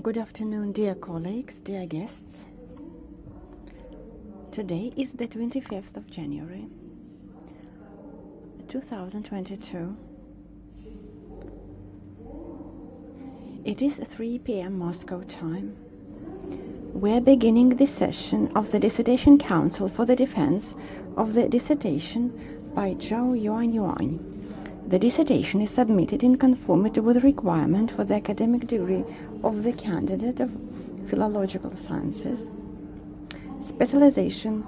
Good afternoon, dear colleagues, dear guests. Today is the 25th of January, 2022. It is 3 p.m. Moscow time. We're beginning this session of the Dissertation Council for the Defense of the Dissertation by Zhao Yuanyuan. The dissertation is submitted in conformity with the requirement for the academic degree of the candidate of philological sciences. Specialization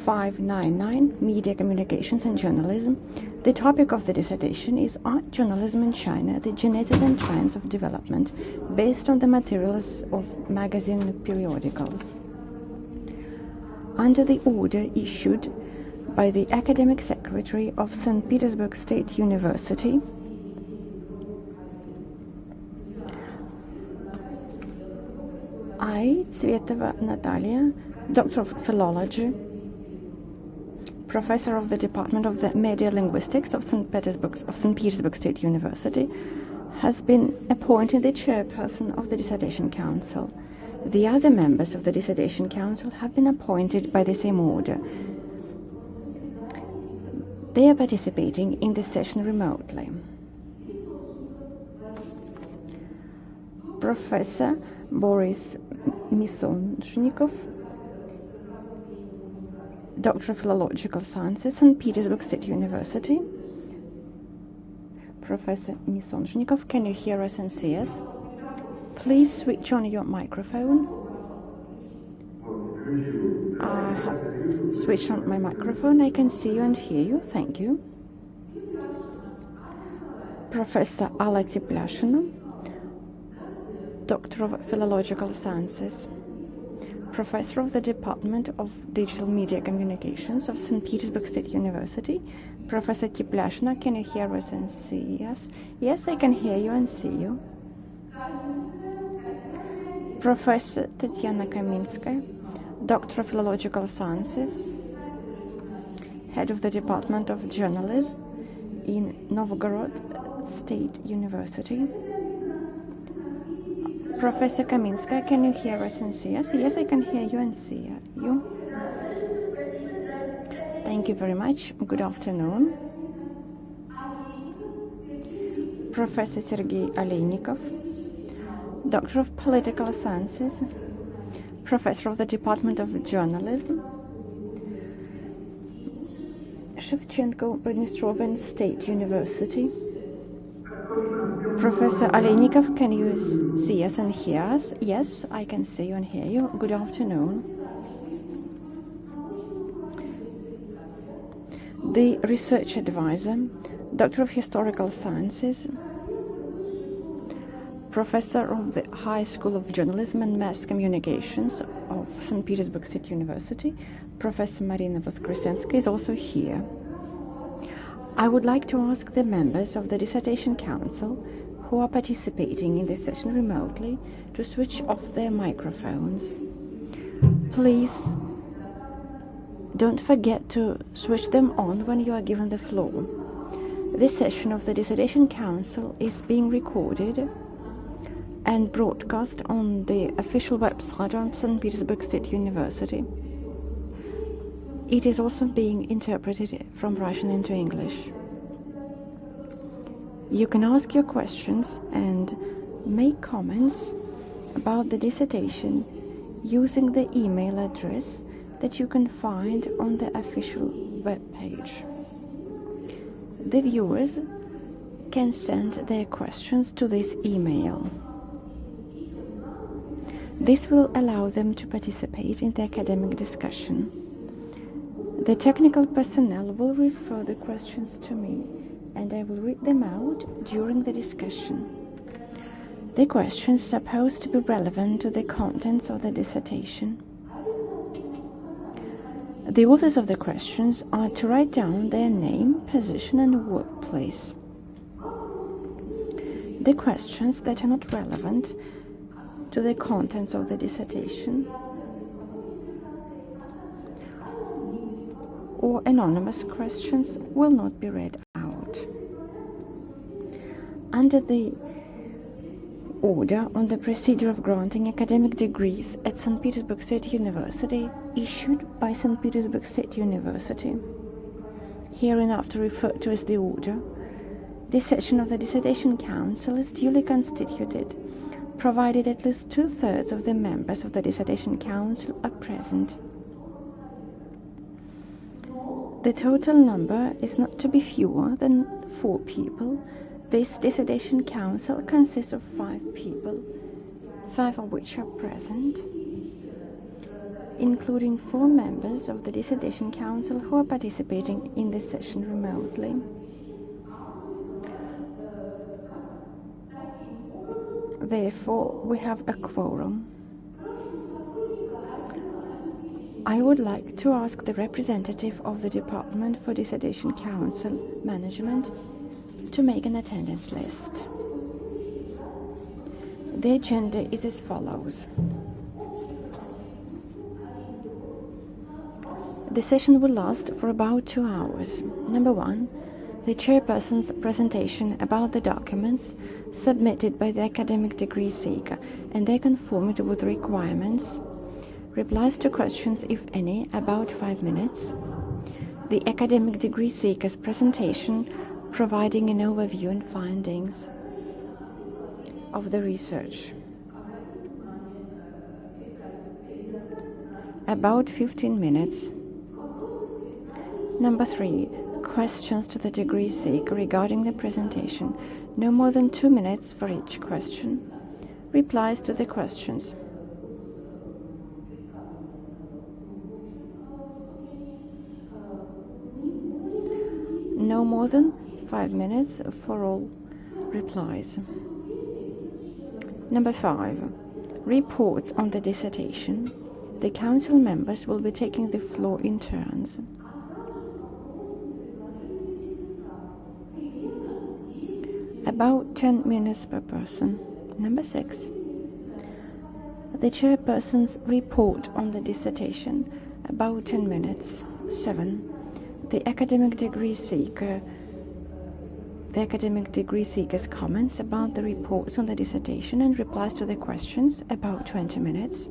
599, Media Communications and Journalism. The topic of the dissertation is Art Journalism in China, the Genesis and Trends of Development, based on the materials of magazine periodicals. Under the order issued by the Academic Secretary of St. Petersburg State University, I, Tsvetova Natalia, Doctor of Philology, Professor of the Department of the Media Linguistics of St. Petersburg State University, has been appointed the chairperson of the Dissertation Council. The other members of the Dissertation Council have been appointed by the same order. They are participating in this session remotely. Professor Boris Misonjnikov, Doctor of Philological Sciences, St. Petersburg State University. Professor Misonjnikov, can you hear us and see us? Please switch on your microphone. I have switched on my microphone. I can see you and hear you. Thank you. Professor Alla Teplyashina, Doctor of Philological Sciences, Professor of the Department of Digital Media Communications of St. Petersburg State University. Professor Teplyashina, can you hear us and see us? Yes, I can hear you and see you. Professor Tatiana Kaminskaya, Doctor of Philological Sciences, Head of the Department of Journalism in Novgorod State University. Professor Kaminskaya, can you hear us and see us? Yes, I can hear you and see you. Thank you very much. Good afternoon. Professor Sergei Aleynikov, Doctor of Political Sciences, Professor of the Department of Journalism, Shevchenko-Pridnestrovyan State University. Professor Aleynikov, can you see us and hear us? Yes, I can see you and hear you. Good afternoon. The Research Advisor, Doctor of Historical Sciences, Professor of the High School of Journalism and Mass Communications of St. Petersburg State University, Professor Marina Voskresenskaya, is also here. I would like to ask the members of the Dissertation Council who are participating in this session remotely to switch off their microphones. Please don't forget to switch them on when you are given the floor. This session of the Dissertation Council is being recorded and broadcast on the official website of St. Petersburg State University. It is also being interpreted from Russian into English. You can ask your questions and make comments about the dissertation using the email address that you can find on the official web page. The viewers can send their questions to this email. This will allow them to participate in the academic discussion. The technical personnel will refer the questions to me, and I will read them out during the discussion. The questions are supposed to be relevant to the contents of the dissertation. The authors of the questions are to write down their name, position, and workplace. The questions that are not relevant to the contents of the dissertation or anonymous questions will not be read out. Under the order on the procedure of granting academic degrees at St. Petersburg State University, issued by St. Petersburg State University, hereinafter referred to as the order, this session of the Dissertation Council is duly constituted, provided at least 2/3 of the members of the Dissertation Council are present. The total number is not to be fewer than 4 people. This Dissertation Council consists of 5 people, 5 of which are present, including 4 members of the Dissertation Council who are participating in this session remotely. Therefore, we have a quorum. I would like to ask the representative of the Department for Dissertation Council Management to make an attendance list. The agenda is as follows. The session will last for about 2 hours. Number 1, the chairperson's presentation about the documents submitted by the academic degree seeker and their conformity with the requirements. Replies to questions, if any, about 5 minutes. The academic degree seeker's presentation providing an overview and findings of the research. About 15 minutes. Number 3, questions to the degree seeker regarding the presentation. No more than 2 minutes for each question. Replies to the questions. No more than 5 minutes for all replies. Number 5, reports on the dissertation. The council members will be taking the floor in turns. About 10 minutes per person. Number 6, the chairperson's report on the dissertation. About 10 minutes. 7, the academic degree seeker's comments about the reports on the dissertation and replies to the questions. About 20 minutes.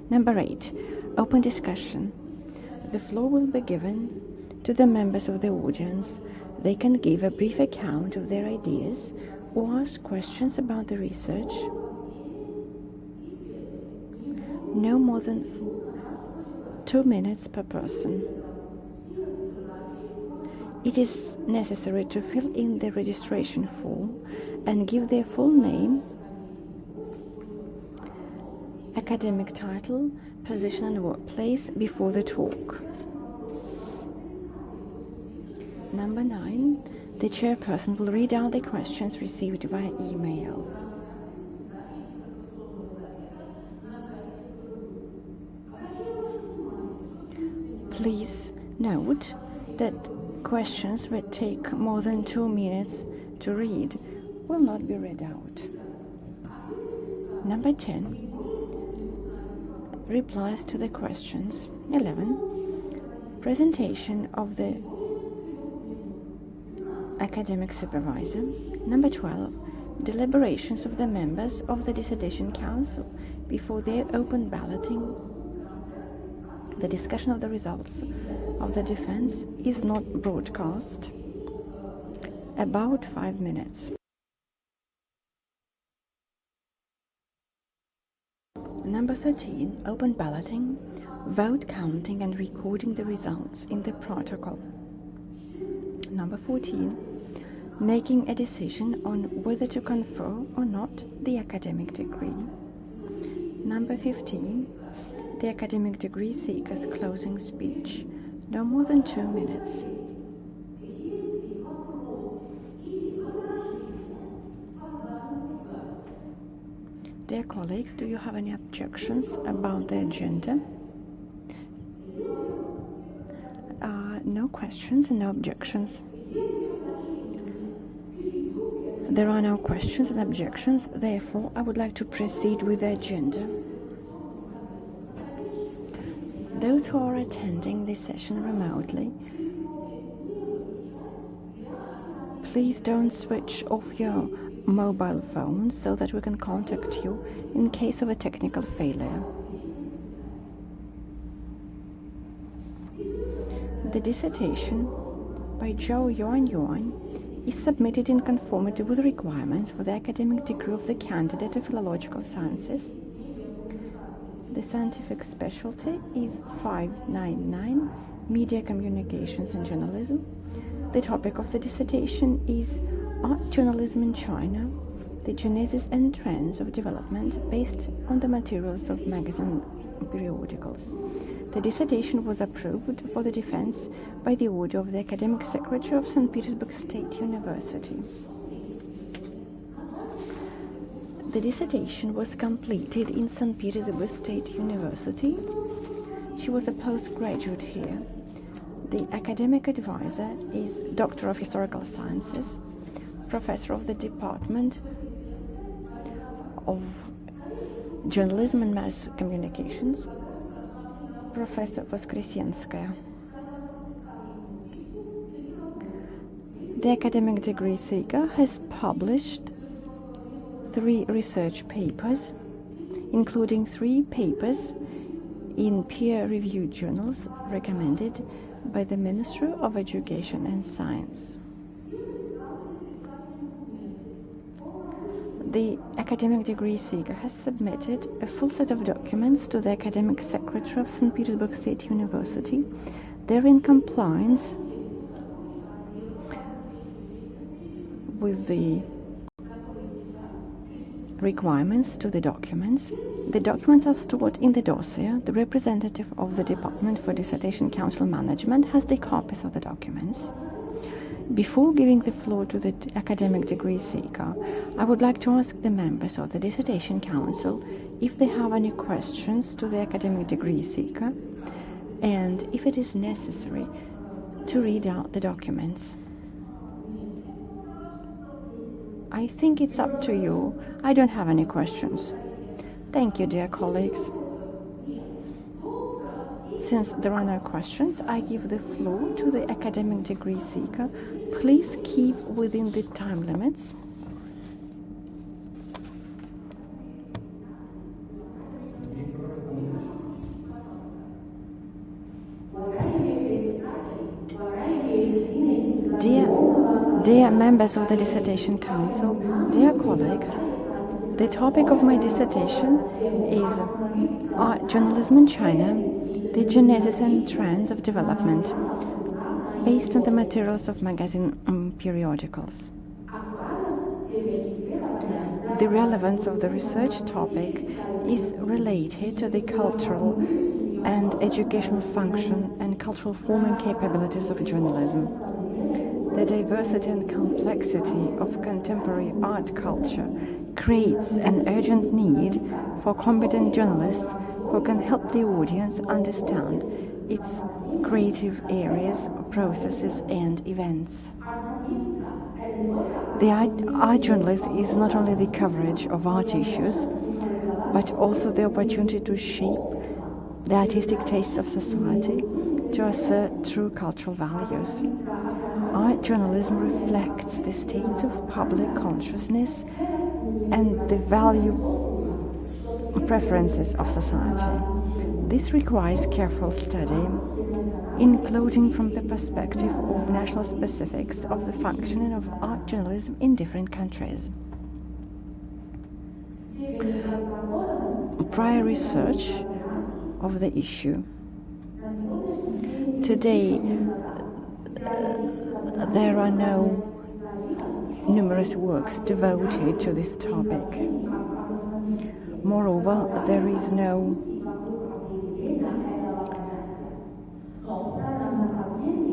Number 8, open discussion. The floor will be given to the members of the audience. They can give a brief account of their ideas or ask questions about the research. No more than 2 minutes per person. It is necessary to fill in the registration form and give their full name, academic title, position and workplace before the talk. Number 9, the chairperson will read out the questions received via email. Please note that questions that take more than 2 minutes to read will not be read out. Number 10, replies to the questions. 11, presentation of the academic supervisor. Number 12, deliberations of the members of the Dissertation Council before their open balloting. The discussion of the results of the defense is not broadcast. About 5 minutes. Number 13, open balloting, vote counting and recording the results in the protocol. Number 14, making a decision on whether to confer or not the academic degree. Number 15, the academic degree seeker's closing speech. No more than 2 minutes. Dear colleagues, do you have any objections about the agenda? No questions and no objections. There are no questions and objections, therefore I would like to proceed with the agenda. Those who are attending this session remotely, please don't switch off your mobile phones so that we can contact you in case of a technical failure. The dissertation by Zhao Yuanyuan is submitted in conformity with requirements for the academic degree of the candidate of philological sciences. The scientific specialty is 599, Media Communications and Journalism. The topic of the dissertation is Art Journalism in China, the Genesis and Trends of Development based on the materials of magazine periodicals. The dissertation was approved for the defense by the order of the Academic Secretary of St. Petersburg State University. The dissertation was completed in St. Petersburg State University. She was a postgraduate here. The academic advisor is Doctor of Historical Sciences, Professor of the Department of Journalism and Mass Communications, Professor Universitetskaya. The academic degree seeker has published 3 research papers, including 3 papers in peer-reviewed journals recommended by the Ministry of Education and Science. The academic degree seeker has submitted a full set of documents to the Academic Secretary of St. Petersburg State University. They're in compliance with the requirements to the documents. The documents are stored in the dossier. The representative of the Department for Dissertation Council Management has the copies of the documents. Before giving the floor to the academic degree seeker, I would like to ask the members of the Dissertation Council if they have any questions to the academic degree seeker, and if it is necessary to read out the documents. I think it's up to you. I don't have any questions. Thank you, dear colleagues. Since there are no questions, I give the floor to the academic degree seeker. Please keep within the time limits. Dear members of the Dissertation Council, dear colleagues, the topic of my dissertation is Art Journalism in China, the Genesis and Trends of Development, based on the materials of magazine periodicals. The relevance of the research topic is related to the cultural and educational function and cultural forming capabilities of journalism. The diversity and complexity of contemporary art culture creates an urgent need for competent journalists who can help the audience understand its creative areas, processes, and events. The art journalism is not only the coverage of art issues, but also the opportunity to shape the artistic tastes of society, to assert true cultural values. Art journalism reflects the state of public consciousness and the value preferences of society. This requires careful study, including from the perspective of national specifics of the functioning of art journalism in different countries. Prior research of the issue. Today, there are no numerous works devoted to this topic. Moreover, there is no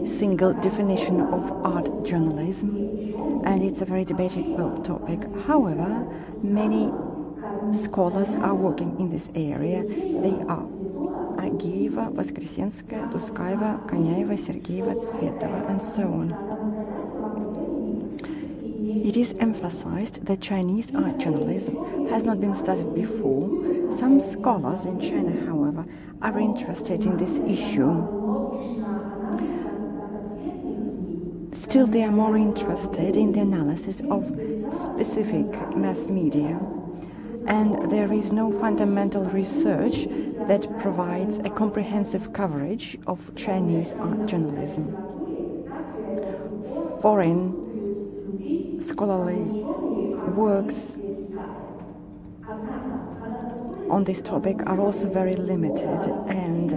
single definition of art journalism, and it's a very debatable topic. However, many scholars are working in this area. They are Agiyeva, Voskresenskaya, Duskaeva, Kanyaeva, Sergeyeva, Tsvetova, and so on. It is emphasized that Chinese art journalism has not been studied before. Some scholars in China, however, are interested in this issue. Still, they are more interested in the analysis of specific mass media, and there is no fundamental research that provides a comprehensive coverage of Chinese art journalism. Foreign scholarly works on this topic are also very limited, and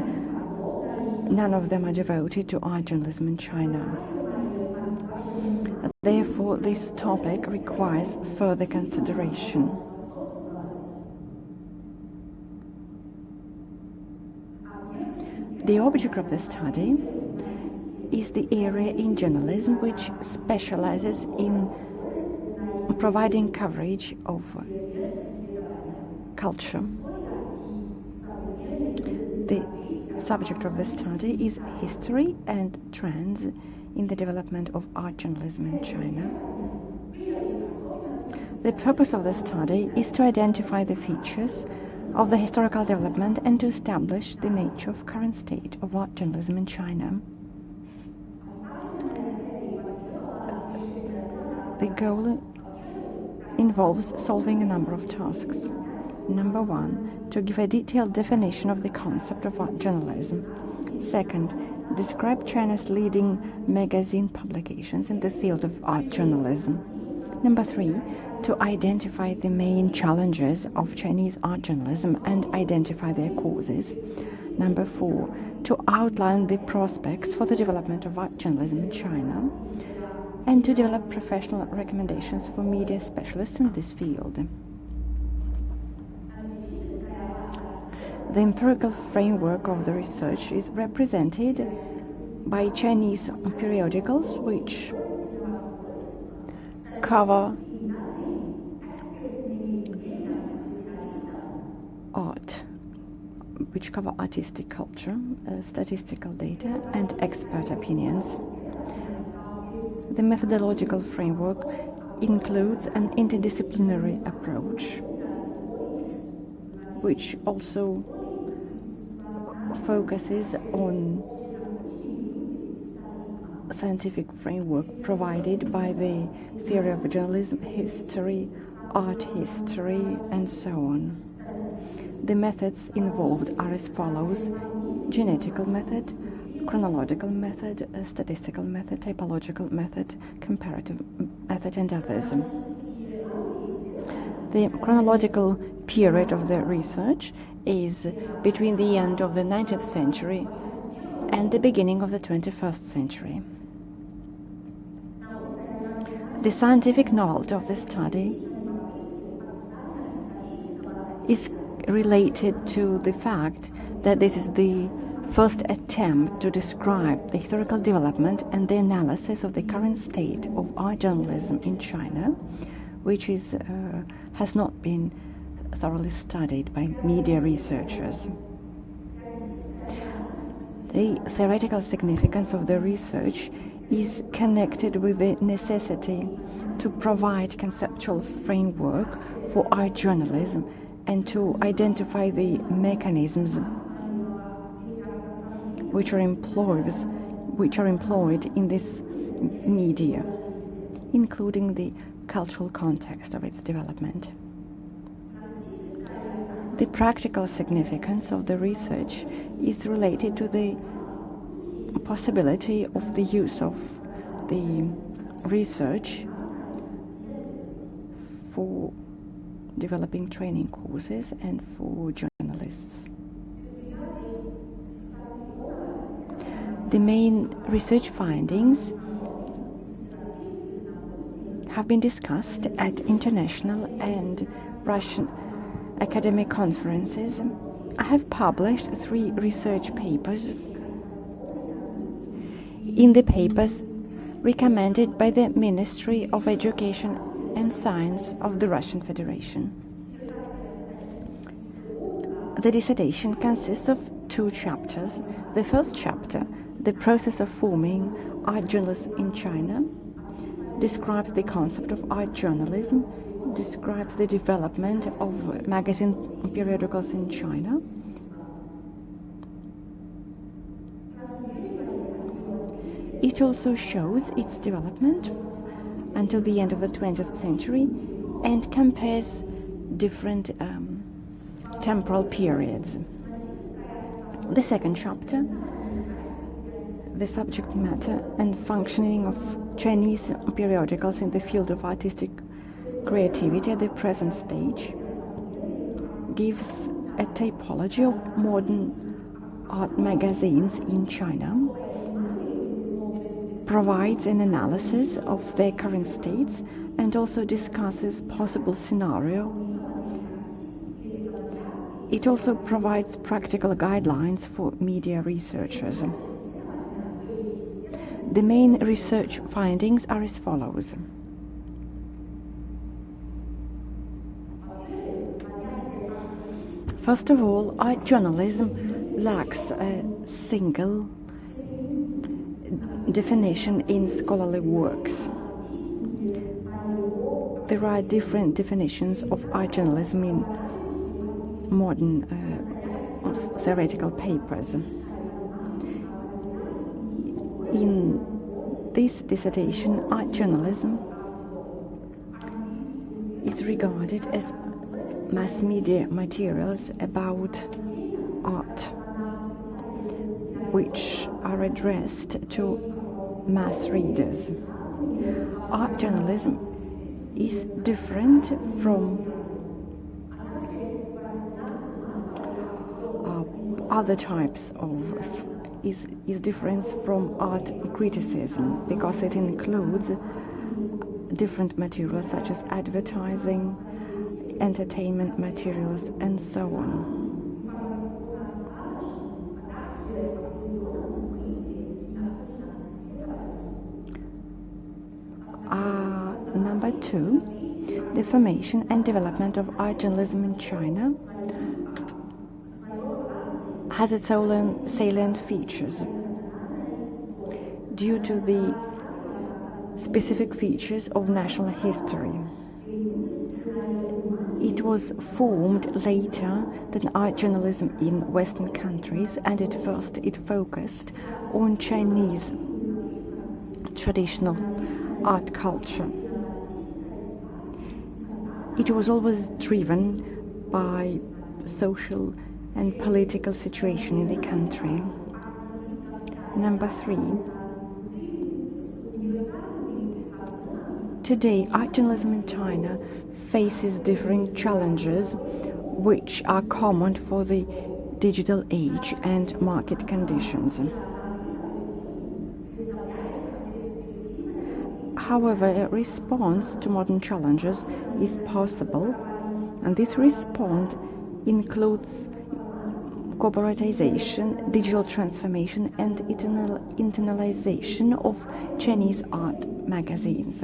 none of them are devoted to art journalism in China. Therefore, this topic requires further consideration. The object of the study is the area in journalism which specializes in providing coverage of culture. The subject of the study is history and trends in the development of art journalism in China. The purpose of the study is to identify the features of the historical development and to establish the nature of current state of art journalism in China. The goal involves solving a number of tasks. Number one, to give a detailed definition of the concept of art journalism. Second, describe China's leading magazine publications in the field of art journalism. Number three, to identify the main challenges of Chinese art journalism and identify their causes. Number four, to outline the prospects for the development of art journalism in China, and to develop professional recommendations for media specialists in this field. The empirical framework of the research is represented by Chinese periodicals which cover artistic culture, statistical data, and expert opinions. The methodological framework includes an interdisciplinary approach, which also focuses on scientific framework provided by the theory of journalism, history, art history, and so on. The methods involved are as follows: genetical method, chronological method, statistical method, typological method, comparative method, and others. The chronological period of the research is between the end of the 19th century and the beginning of the 21st century. The scientific novelty of the study is related to the fact that this is the first attempt to describe the historical development and the analysis of the current state of art journalism in China, which has not been thoroughly studied by media researchers. The theoretical significance of the research is connected with the necessity to provide conceptual framework for art journalism and to identify the mechanisms which are employed in this media, including the cultural context of its development. The practical significance of the research is related to the possibility of the use of the research for developing training courses and for journalists. The main research findings have been discussed at international and Russian academic conferences. I have published 3 research papers. In the papers recommended by the Ministry of Education and Science of the Russian Federation. The dissertation consists of 2 chapters. The first chapter, The Process of Forming Art Journalists in China, describes the concept of art journalism, describes the development of magazine periodicals in China. It also shows its development until the end of the 20th century and compares different temporal periods. The second chapter, the subject matter and functioning of Chinese periodicals in the field of artistic creativity at the present stage, gives a typology of modern art magazines in China, provides an analysis of their current states, and also discusses possible scenario. It also provides practical guidelines for media researchers. The main research findings are as follows. First of all, art journalism lacks a single definition in scholarly works. There are different definitions of art journalism in modern theoretical papers. In this dissertation, art journalism is regarded as mass media materials about art, which are addressed to mass readers. Art journalism is different from other types of is different from art criticism because it includes different materials such as advertising, entertainment materials, and so on. Number 2, the formation and development of art journalism in China has its own salient features due to the specific features of national history. It was formed later than art journalism in Western countries, and at first it focused on Chinese traditional art culture. It was always driven by social and political situation in the country. Number 3. Today, art journalism in China faces different challenges which are common for the digital age and market conditions. However, a response to modern challenges is possible, and this response includes corporatization, digital transformation, and internalization of Chinese art magazines.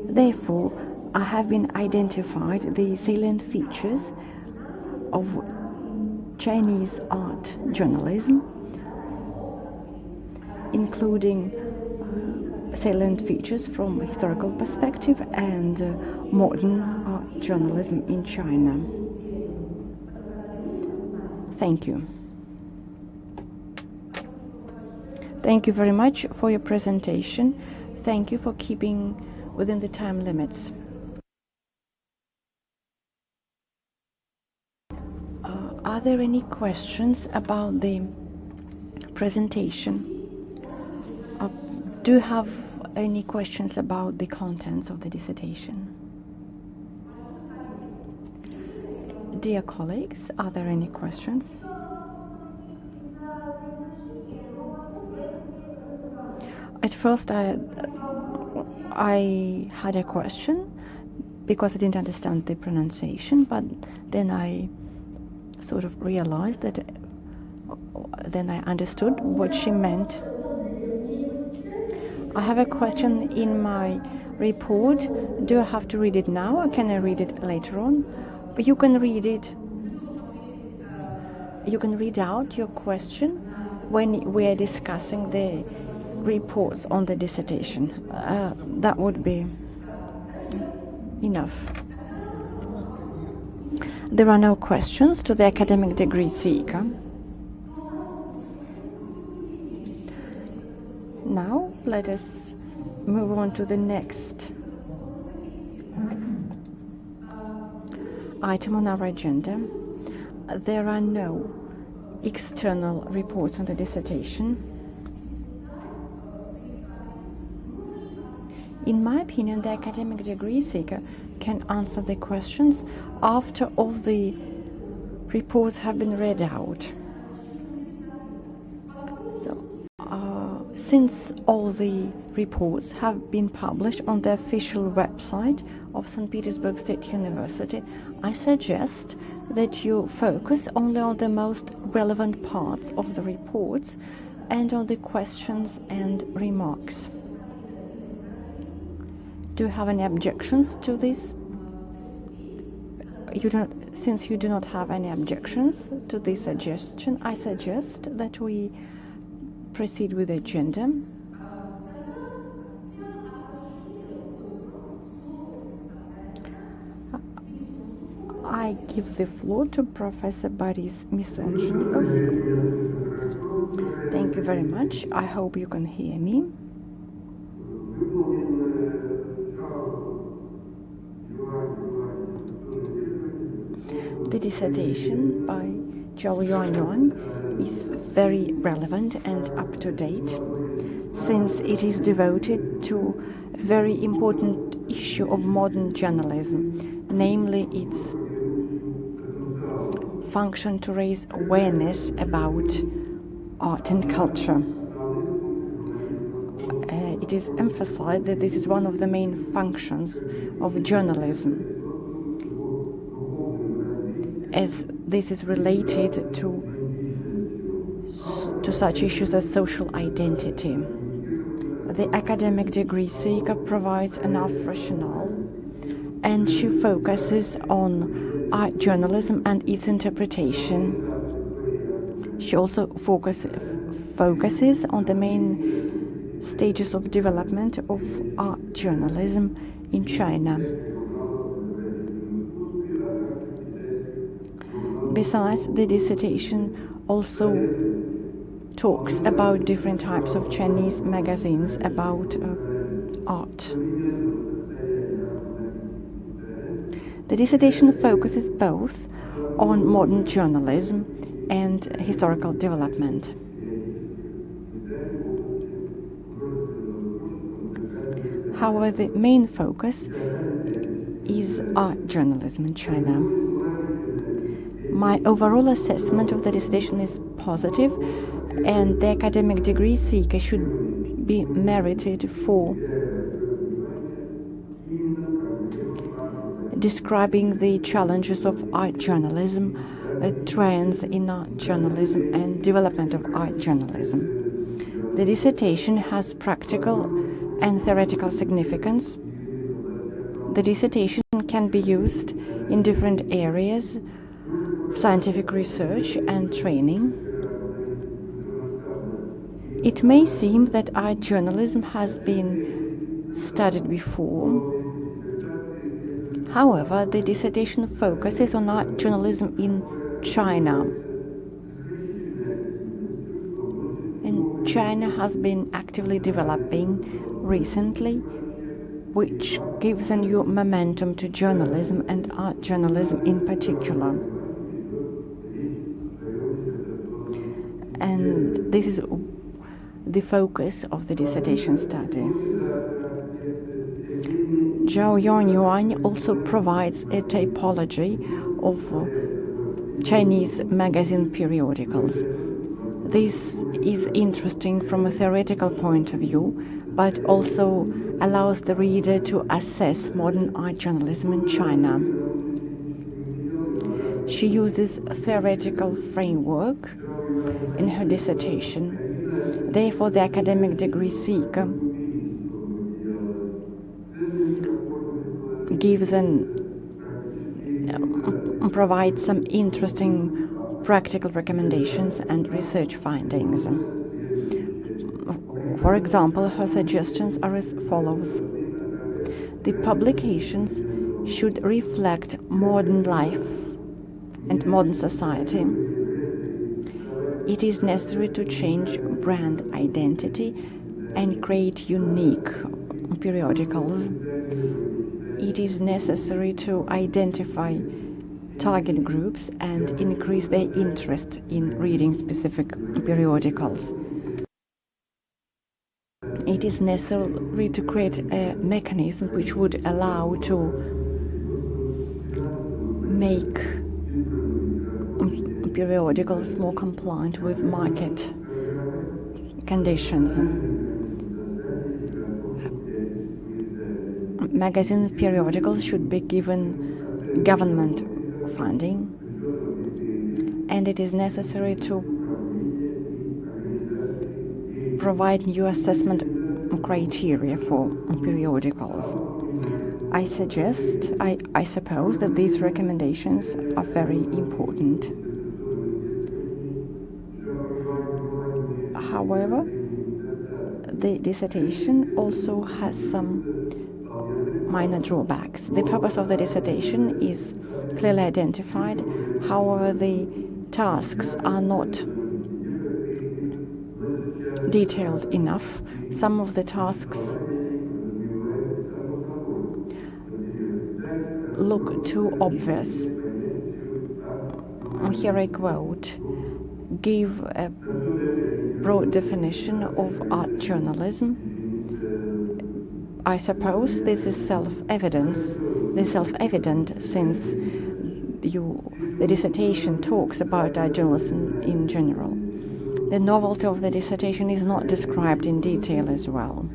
Therefore, I have been identified the salient features of Chinese art journalism, including salient features from a historical perspective and modern art journalism in China. Thank you. Thank you very much for your presentation. Thank you for keeping within the time limits. Are there any questions about the presentation? Do you have any questions about the contents of the dissertation? Dear colleagues, are there any questions? At first I had a question because I didn't understand the pronunciation, but then I sort of realized that then I understood what she meant. I have a question in my report. Do I have to read it now or can I read it later on? But you can read it. You can read out your question when we are discussing the reports on the dissertation. That would be enough. There are no questions to the academic degree seeker. Now let us move on to the next item on our agenda. There are no external reports on the dissertation. In my opinion, the academic degree seeker can answer the questions after all the reports have been read out. So, since all the reports have been published on the official website of St. Petersburg State University, I suggest that you focus only on the most relevant parts of the reports and on the questions and remarks. Do you have any objections to this? Since you do not have any objections to this suggestion, I suggest that we proceed with the agenda. I give the floor to Professor Boris Misonjnikov. Thank you very much. I hope you can hear me. The dissertation by Zhao Yuanyuan is very relevant and up-to-date, since it is devoted to a very important issue of modern journalism, namely its function to raise awareness about art and culture. It is emphasized that this is one of the main functions of journalism, as this is related to such issues as social identity. The academic degree seeker provides enough rationale, and she focuses on art journalism and its interpretation. She also focuses on the main stages of development of art journalism in China. Besides, the dissertation also talks about different types of Chinese magazines about art. The dissertation focuses both on modern journalism and historical development. However, the main focus is art journalism in China. My overall assessment of the dissertation is positive, and the academic degree seeker should be merited for describing the challenges of art journalism, trends in art journalism, and development of art journalism. The dissertation has practical and theoretical significance. The dissertation can be used in different areas: scientific research and training. It may seem that art journalism has been studied before. However, the dissertation focuses on art journalism in China. And China has been actively developing recently, which gives a new momentum to journalism and art journalism in particular. And this is the focus of the dissertation study. Zhao Yuanyuan also provides a typology of Chinese magazine periodicals. This is interesting from a theoretical point of view, but also allows the reader to assess modern art journalism in China. She uses a theoretical framework in her dissertation. Therefore, the academic degree seeker provides some interesting practical recommendations and research findings. For example, her suggestions are as follows. The publications should reflect modern life and modern society. It is necessary to change brand identity and create unique periodicals. It is necessary to identify target groups and increase their interest in reading specific periodicals. It is necessary to create a mechanism which would allow to make periodicals more compliant with market conditions. Magazine periodicals should be given government funding, and it is necessary to provide new assessment criteria for periodicals. I suppose that these recommendations are very important. However, the dissertation also has some minor drawbacks. The purpose of the dissertation is clearly identified. However, the tasks are not detailed enough. Some of the tasks look too obvious. Here I quote, "Give a broad definition of art journalism." I suppose this is self-evident since the dissertation talks about art journalism in general. The novelty of the dissertation is not described in detail as well.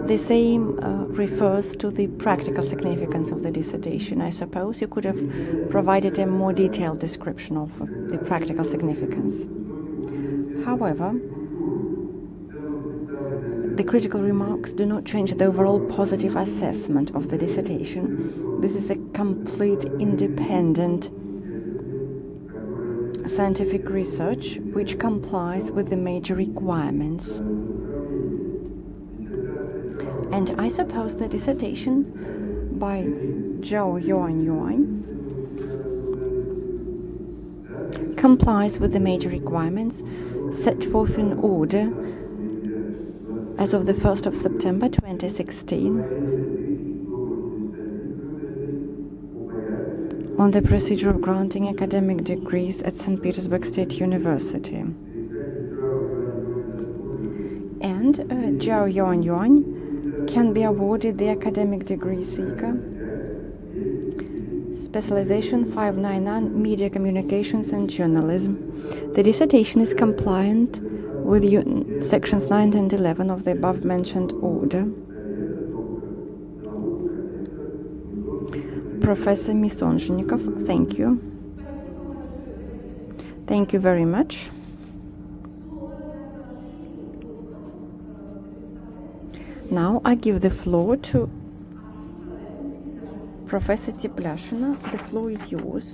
The same refers to the practical significance of the dissertation. I suppose you could have provided a more detailed description of the practical significance. However, the critical remarks do not change the overall positive assessment of the dissertation. This is a complete independent scientific research which complies with the major requirements. And I suppose the dissertation by Zhao Yuanyuan complies with the major requirements set forth in order as of the 1st of September 2016 on the procedure of granting academic degrees at St. Petersburg State University. And Zhao Yuanyuan can be awarded the academic degree seeker Specialization 599 Media Communications and Journalism. The dissertation is compliant with sections 9 and 11 of the above-mentioned order. Professor Misonzhnikov, thank you. Thank you very much. Now I give the floor to Professor Teplyashina. The floor is yours.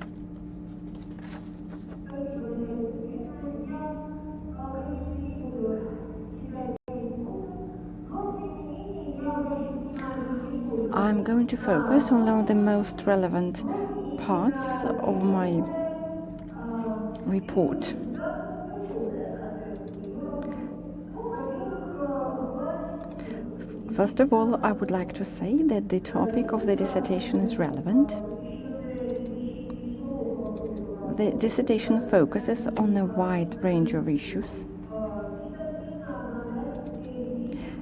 I'm going to focus only on the most relevant parts of my report. First of all, I would like to say that the topic of the dissertation is relevant. The dissertation focuses on a wide range of issues,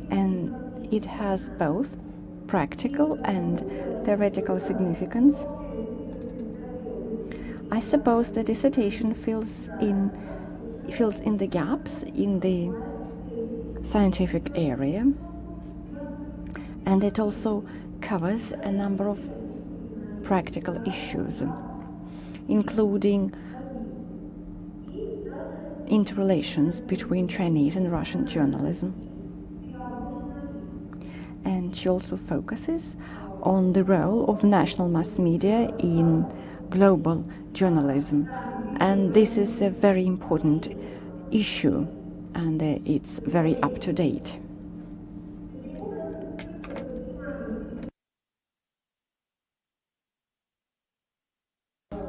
and it has both practical and theoretical significance. I suppose the dissertation fills in the gaps in the scientific area, and it also covers a number of practical issues, including interrelations between Chinese and Russian journalism. And she also focuses on the role of national mass media in global journalism. And this is a very important issue, and it's very up to date.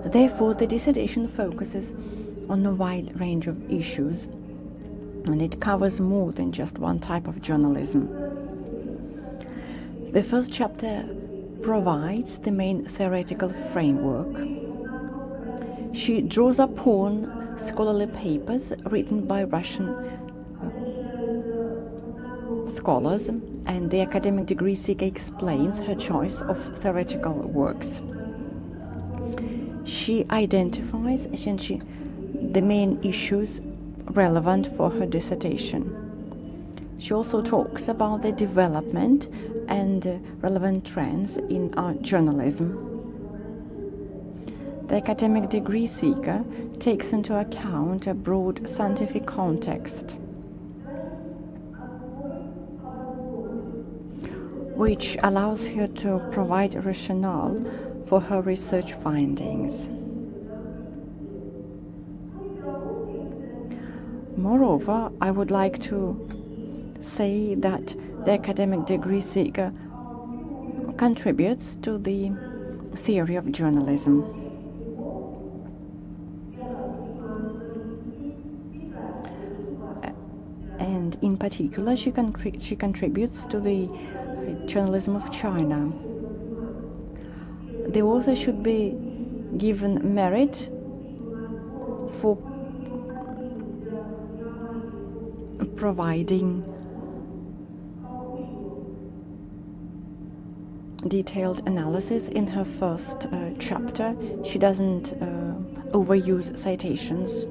Therefore, the dissertation focuses on a wide range of issues, and it covers more than just one type of journalism. The first chapter provides the main theoretical framework. She draws upon scholarly papers written by Russian scholars, and the academic degree seeker explains her choice of theoretical works. She identifies the main issues relevant for her dissertation. She also talks about the development and relevant trends in art journalism. The academic degree seeker takes into account a broad scientific context, which allows her to provide rationale for her research findings. Moreover, I would like to say that the academic degree seeker contributes to the theory of journalism. And in particular, she contributes to the journalism of China. The author should be given merit for providing detailed analysis in her first chapter. She doesn't overuse citations.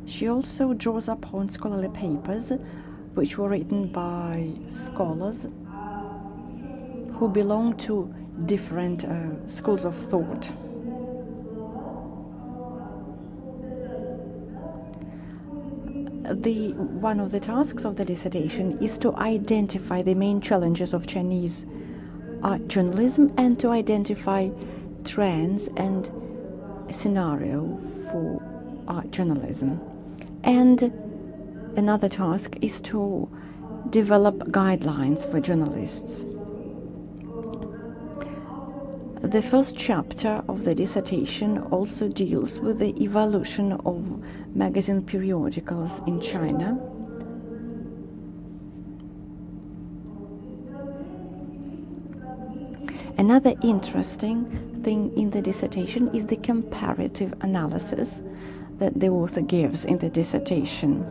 She also draws upon scholarly papers which were written by scholars who belong to different schools of thought. One of the tasks of the dissertation is to identify the main challenges of Chinese art journalism and to identify trends and a scenario for art journalism. And another task is to develop guidelines for journalists. The first chapter of the dissertation also deals with the evolution of magazine periodicals in China. Another interesting thing in the dissertation is the comparative analysis that the author gives in the dissertation.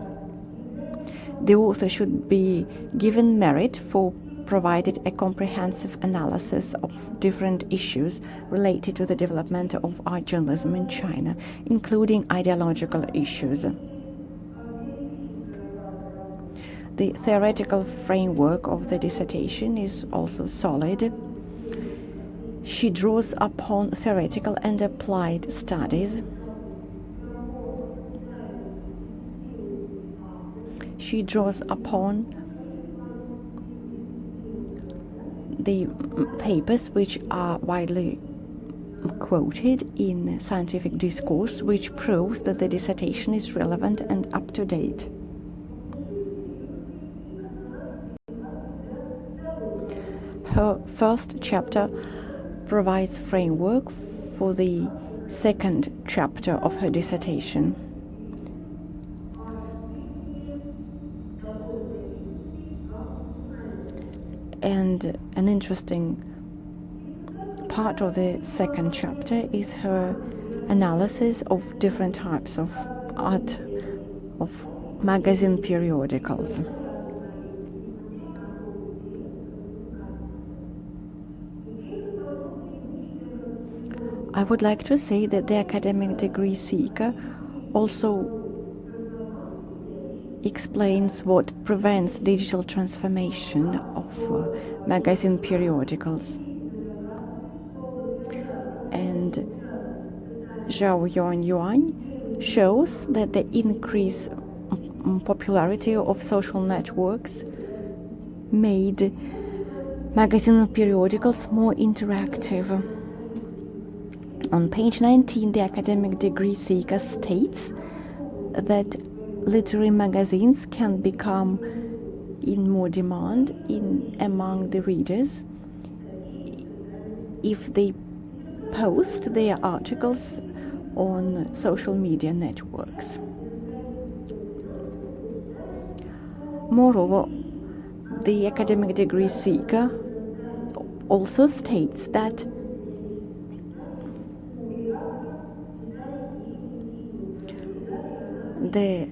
The author should be given merit for provided a comprehensive analysis of different issues related to the development of art journalism in China, including ideological issues. The theoretical framework of the dissertation is also solid. She draws upon theoretical and applied studies. She draws upon the papers which are widely quoted in scientific discourse, which proves that the dissertation is relevant and up to date. Her first chapter provides framework for the second chapter of her dissertation. And an interesting part of the second chapter is her analysis of different types of art, of magazine periodicals. I would like to say that the academic degree seeker also explains what prevents digital transformation of magazine periodicals. And Zhao Yuanyuan shows that the increased popularity of social networks made magazine periodicals more interactive. On page 19, the academic degree seeker states that literary magazines can become in more demand among the readers if they post their articles on social media networks. Moreover, the academic degree seeker also states that the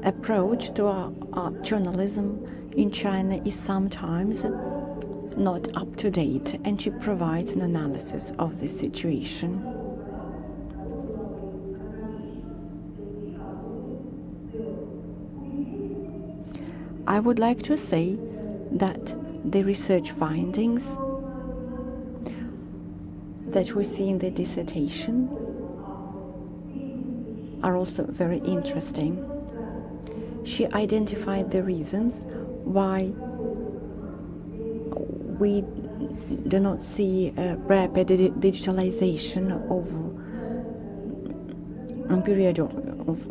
approach to art journalism in China is sometimes not up to date, and she provides an analysis of the situation. I would like to say that the research findings that we see in the dissertation are also very interesting. She identified the reasons why we do not see a rapid digitalization of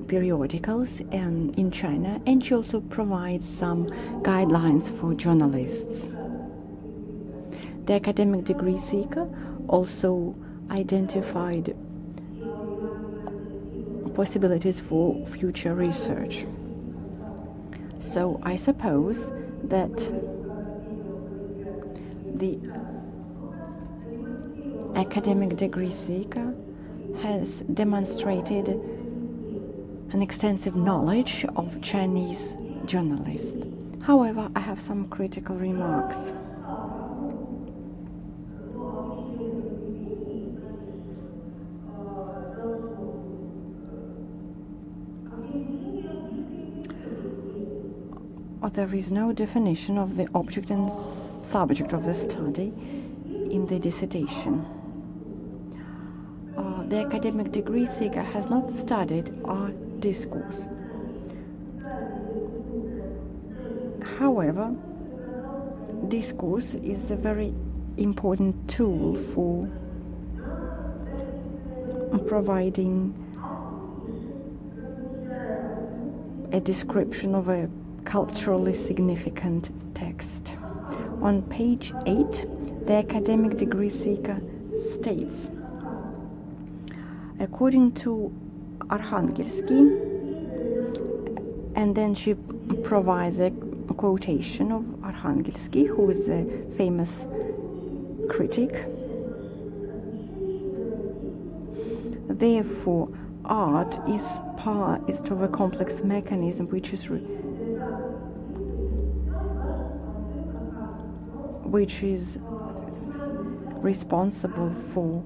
periodicals in China, and she also provides some guidelines for journalists. The academic degree seeker also identified possibilities for future research. So I suppose that the academic degree seeker has demonstrated an extensive knowledge of Chinese journalists. However, I have some critical remarks. There is no definition of the object and subject of the study in the dissertation. The academic degree seeker has not studied art discourse. However, discourse is a very important tool for providing a description of a culturally significant text. On page 8, the academic degree seeker states, according to Arginism, and then she provides a quotation of Arginism, who is a famous critic. Therefore, art is part of a complex mechanism which is responsible for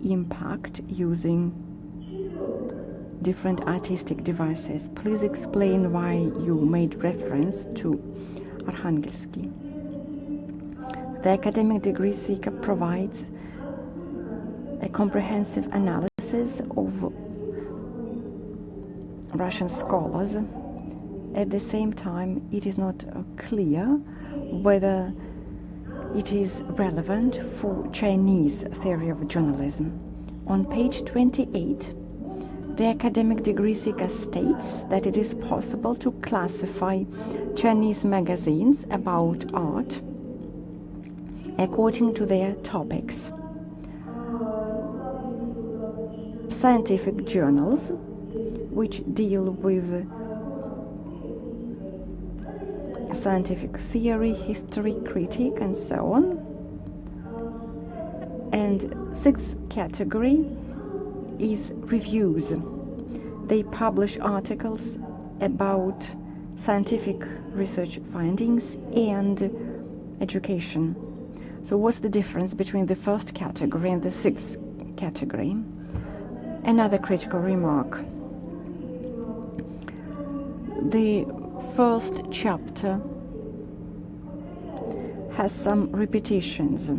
impact using different artistic devices. Please explain why you made reference to Arginism. The academic degree seeker provides a comprehensive analysis of Russian scholars. At the same time, it is not clear whether it is relevant for Chinese theory of journalism. On page 28, the academic degree seeker states that it is possible to classify Chinese magazines about art according to their topics. Scientific journals, which deal with scientific theory, history, critique, and so on. And sixth category is reviews. They publish articles about scientific research findings and education. So what's the difference between the first category and the sixth category? Another critical remark. The first chapter has some repetitions.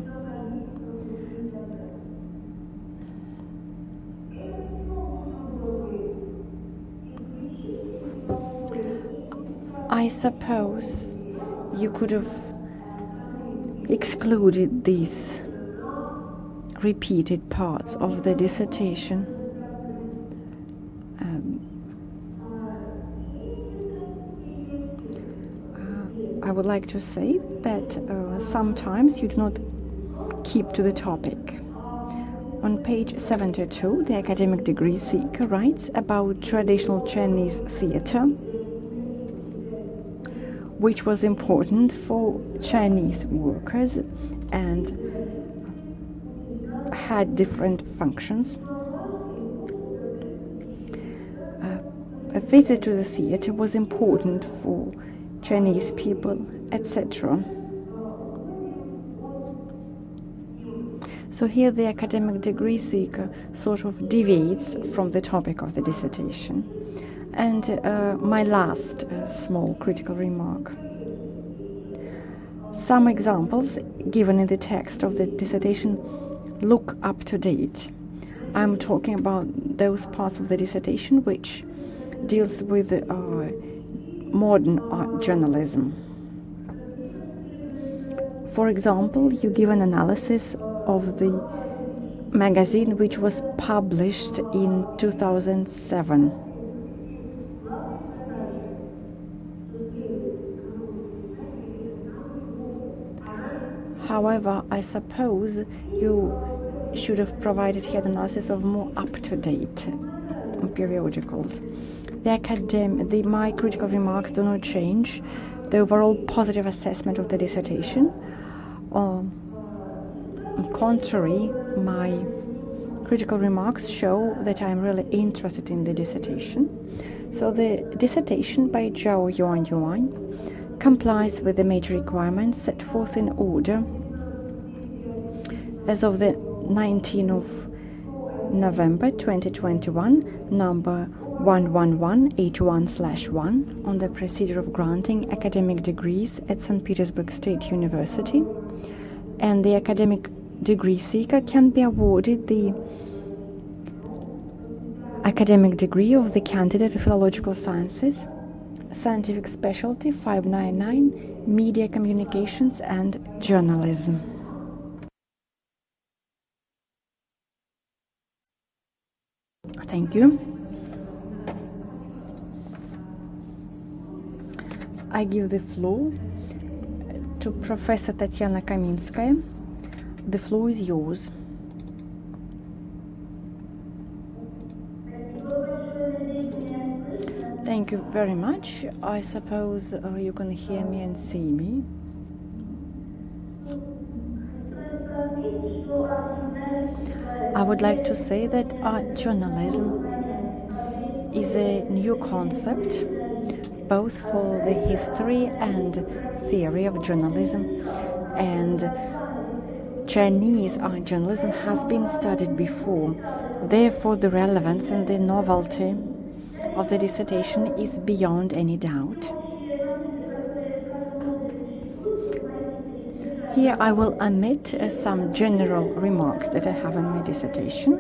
I suppose you could have excluded these repeated parts of the dissertation. I would like to say that sometimes you do not keep to the topic. On page 72, the academic degree seeker writes about traditional Chinese theater, which was important for Chinese workers and had different functions. A visit to the theater was important for Chinese people, etc. So here the academic degree seeker sort of deviates from the topic of the dissertation. And my last small critical remark. Some examples given in the text of the dissertation look up to date. I'm talking about those parts of the dissertation which deals with modern art journalism. For example, you give an analysis of the magazine which was published in 2007. However, I suppose you should have provided here an analysis of more up-to-date periodicals. My critical remarks do not change the overall positive assessment of the dissertation. On contrary, my critical remarks show that I'm really interested in the dissertation. So the dissertation by Zhao Yuanyuan complies with the major requirements set forth in order as of the 19th of November 2021, number 11181/1 on the procedure of granting academic degrees at St. Petersburg State University, and the academic degree seeker can be awarded the academic degree of the candidate of philological sciences, scientific specialty 599, media communications and journalism. Thank you. I give the floor to Professor Tatiana Kaminskaya. The floor is yours. Thank you very much. I suppose you can hear me and see me. I would like to say that art journalism is a new concept, both for the history and theory of journalism, and Chinese art journalism has been studied before. Therefore, the relevance and the novelty of the dissertation is beyond any doubt. Here I will omit some general remarks that I have in my dissertation.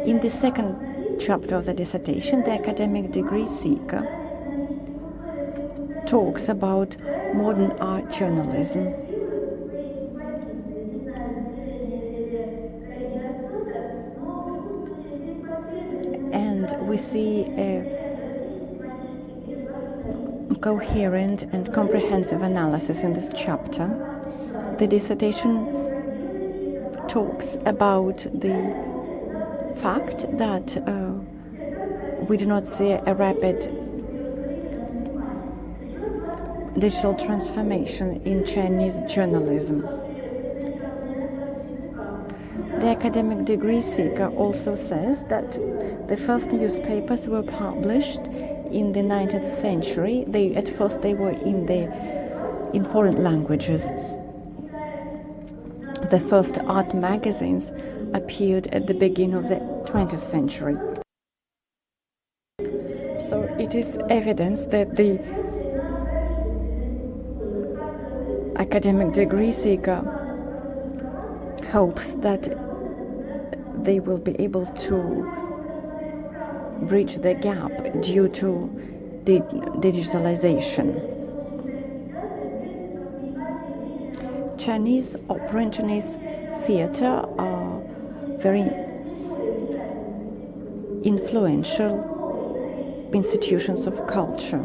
In the second chapter of the dissertation, the academic degree seeker talks about modern art journalism. And we see a coherent and comprehensive analysis in this chapter. The dissertation talks about the fact that we do not see a rapid digital transformation in Chinese journalism. The academic degree seeker also says that the first newspapers were published in the 19th century. At first they were in foreign languages. The first art magazines appeared at the beginning of the 20th century. So it is evidence that the academic degree seeker hopes that they will be able to bridge the gap due to the digitalization. Chinese opera and Chinese theater are very influential institutions of culture.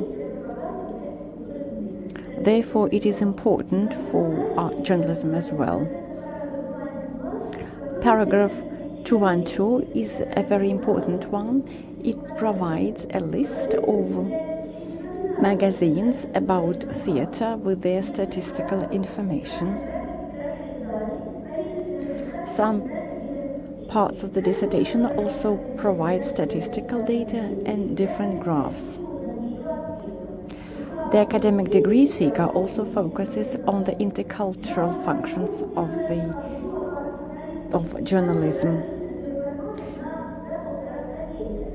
Therefore, it is important for art journalism as well. Paragraph 212 is a very important one. It provides a list of magazines about theatre with their statistical information. Some parts of the dissertation also provide statistical data and different graphs. The academic degree seeker also focuses on the intercultural functions of journalism.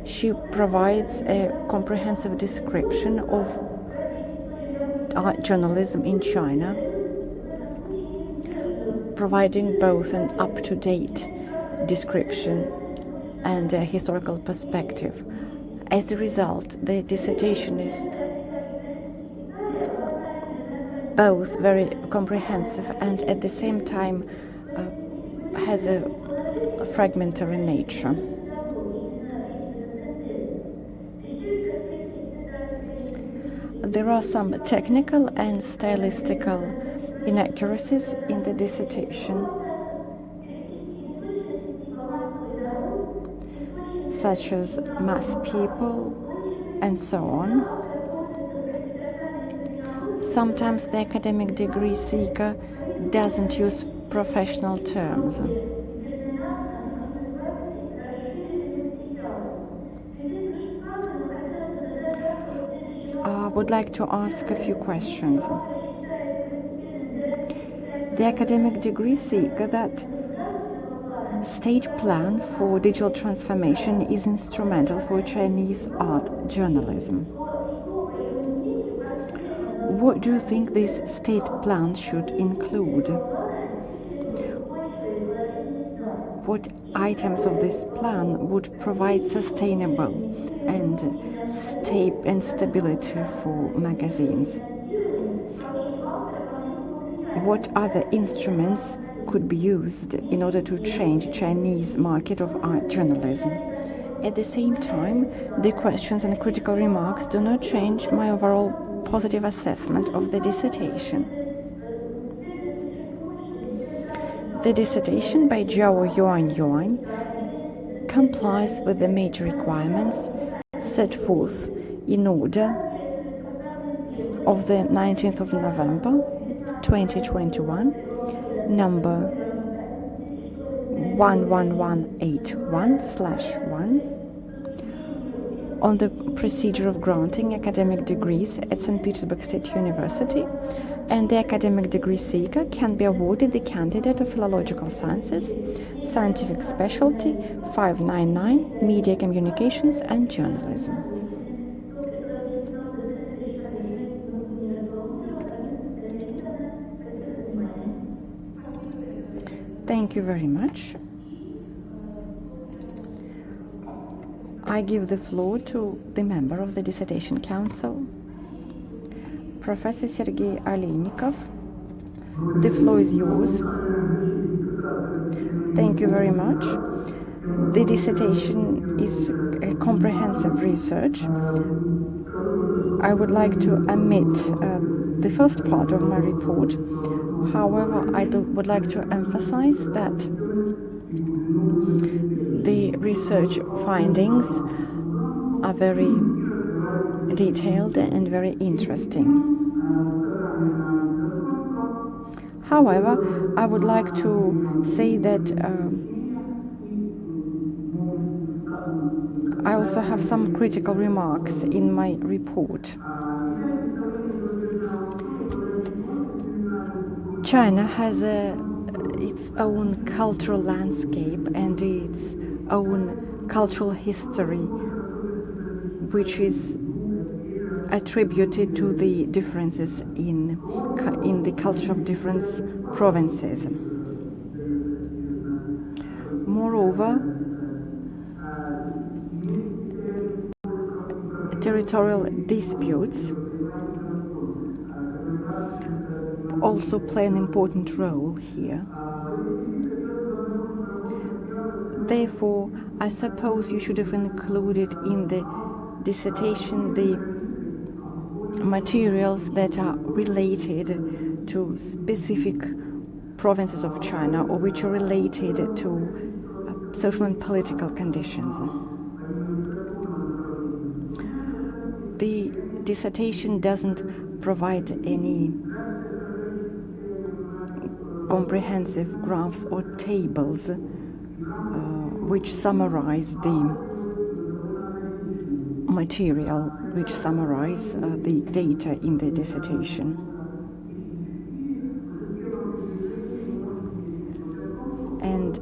She provides a comprehensive description of art journalism in China, providing both an up-to-date description and a historical perspective. As a result, the dissertation is both very comprehensive and at the same time has a fragmentary nature. There are some technical and stylistical inaccuracies in the dissertation, such as mass people and so on. Sometimes the academic degree seeker doesn't use professional terms. I would like to ask a few questions. The academic degree seeker that state plan for digital transformation is instrumental for Chinese art journalism. What do you think this state plan should include? What items of this plan would provide sustainable and stability for magazines? What other instruments could be used in order to change Chinese market of art journalism? At the same time, the questions and critical remarks do not change my overall positive assessment of the dissertation. The dissertation by Zhao Yuanyuan complies with the major requirements set forth in order of the 19th of November 2021, number 11181/1, on the procedure of granting academic degrees at St. Petersburg State University, and the academic degree seeker can be awarded the candidate of philological sciences, scientific specialty 599, media communications and journalism. Thank you very much. I give the floor to the member of the Dissertation Council, Professor Sergei Aleynikov. The floor is yours. Thank you very much. The dissertation is a comprehensive research. I would like to omit the first part of my report. However, I would like to emphasize that the research findings are very detailed and very interesting. However, I would like to say that I also have some critical remarks in my report. China has its own cultural landscape and its own cultural history, which is attributed to the differences in the culture of different provinces. Moreover, territorial disputes also play an important role here. Therefore, I suppose you should have included in the dissertation the materials that are related to specific provinces of China or which are related to social and political conditions. The dissertation doesn't provide any comprehensive graphs or tables which summarize the material, which summarize the data in the dissertation. And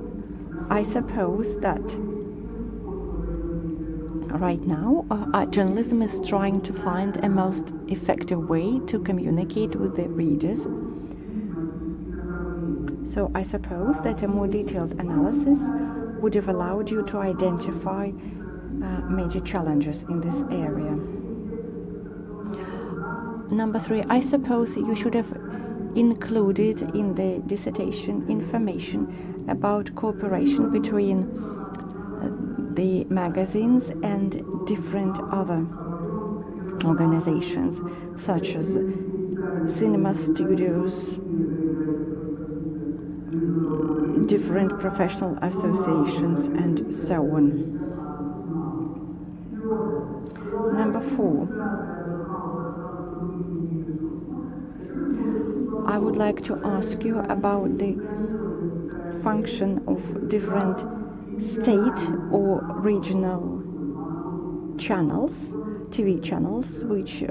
I suppose that right now journalism is trying to find a most effective way to communicate with the readers. So I suppose that a more detailed analysis would have allowed you to identify major challenges in this area. Number 3, I suppose you should have included in the dissertation information about cooperation between the magazines and different other organizations, such as cinema studios, different professional associations, and so on. Number 4, I would like to ask you about the function of different state or regional channels, TV channels, which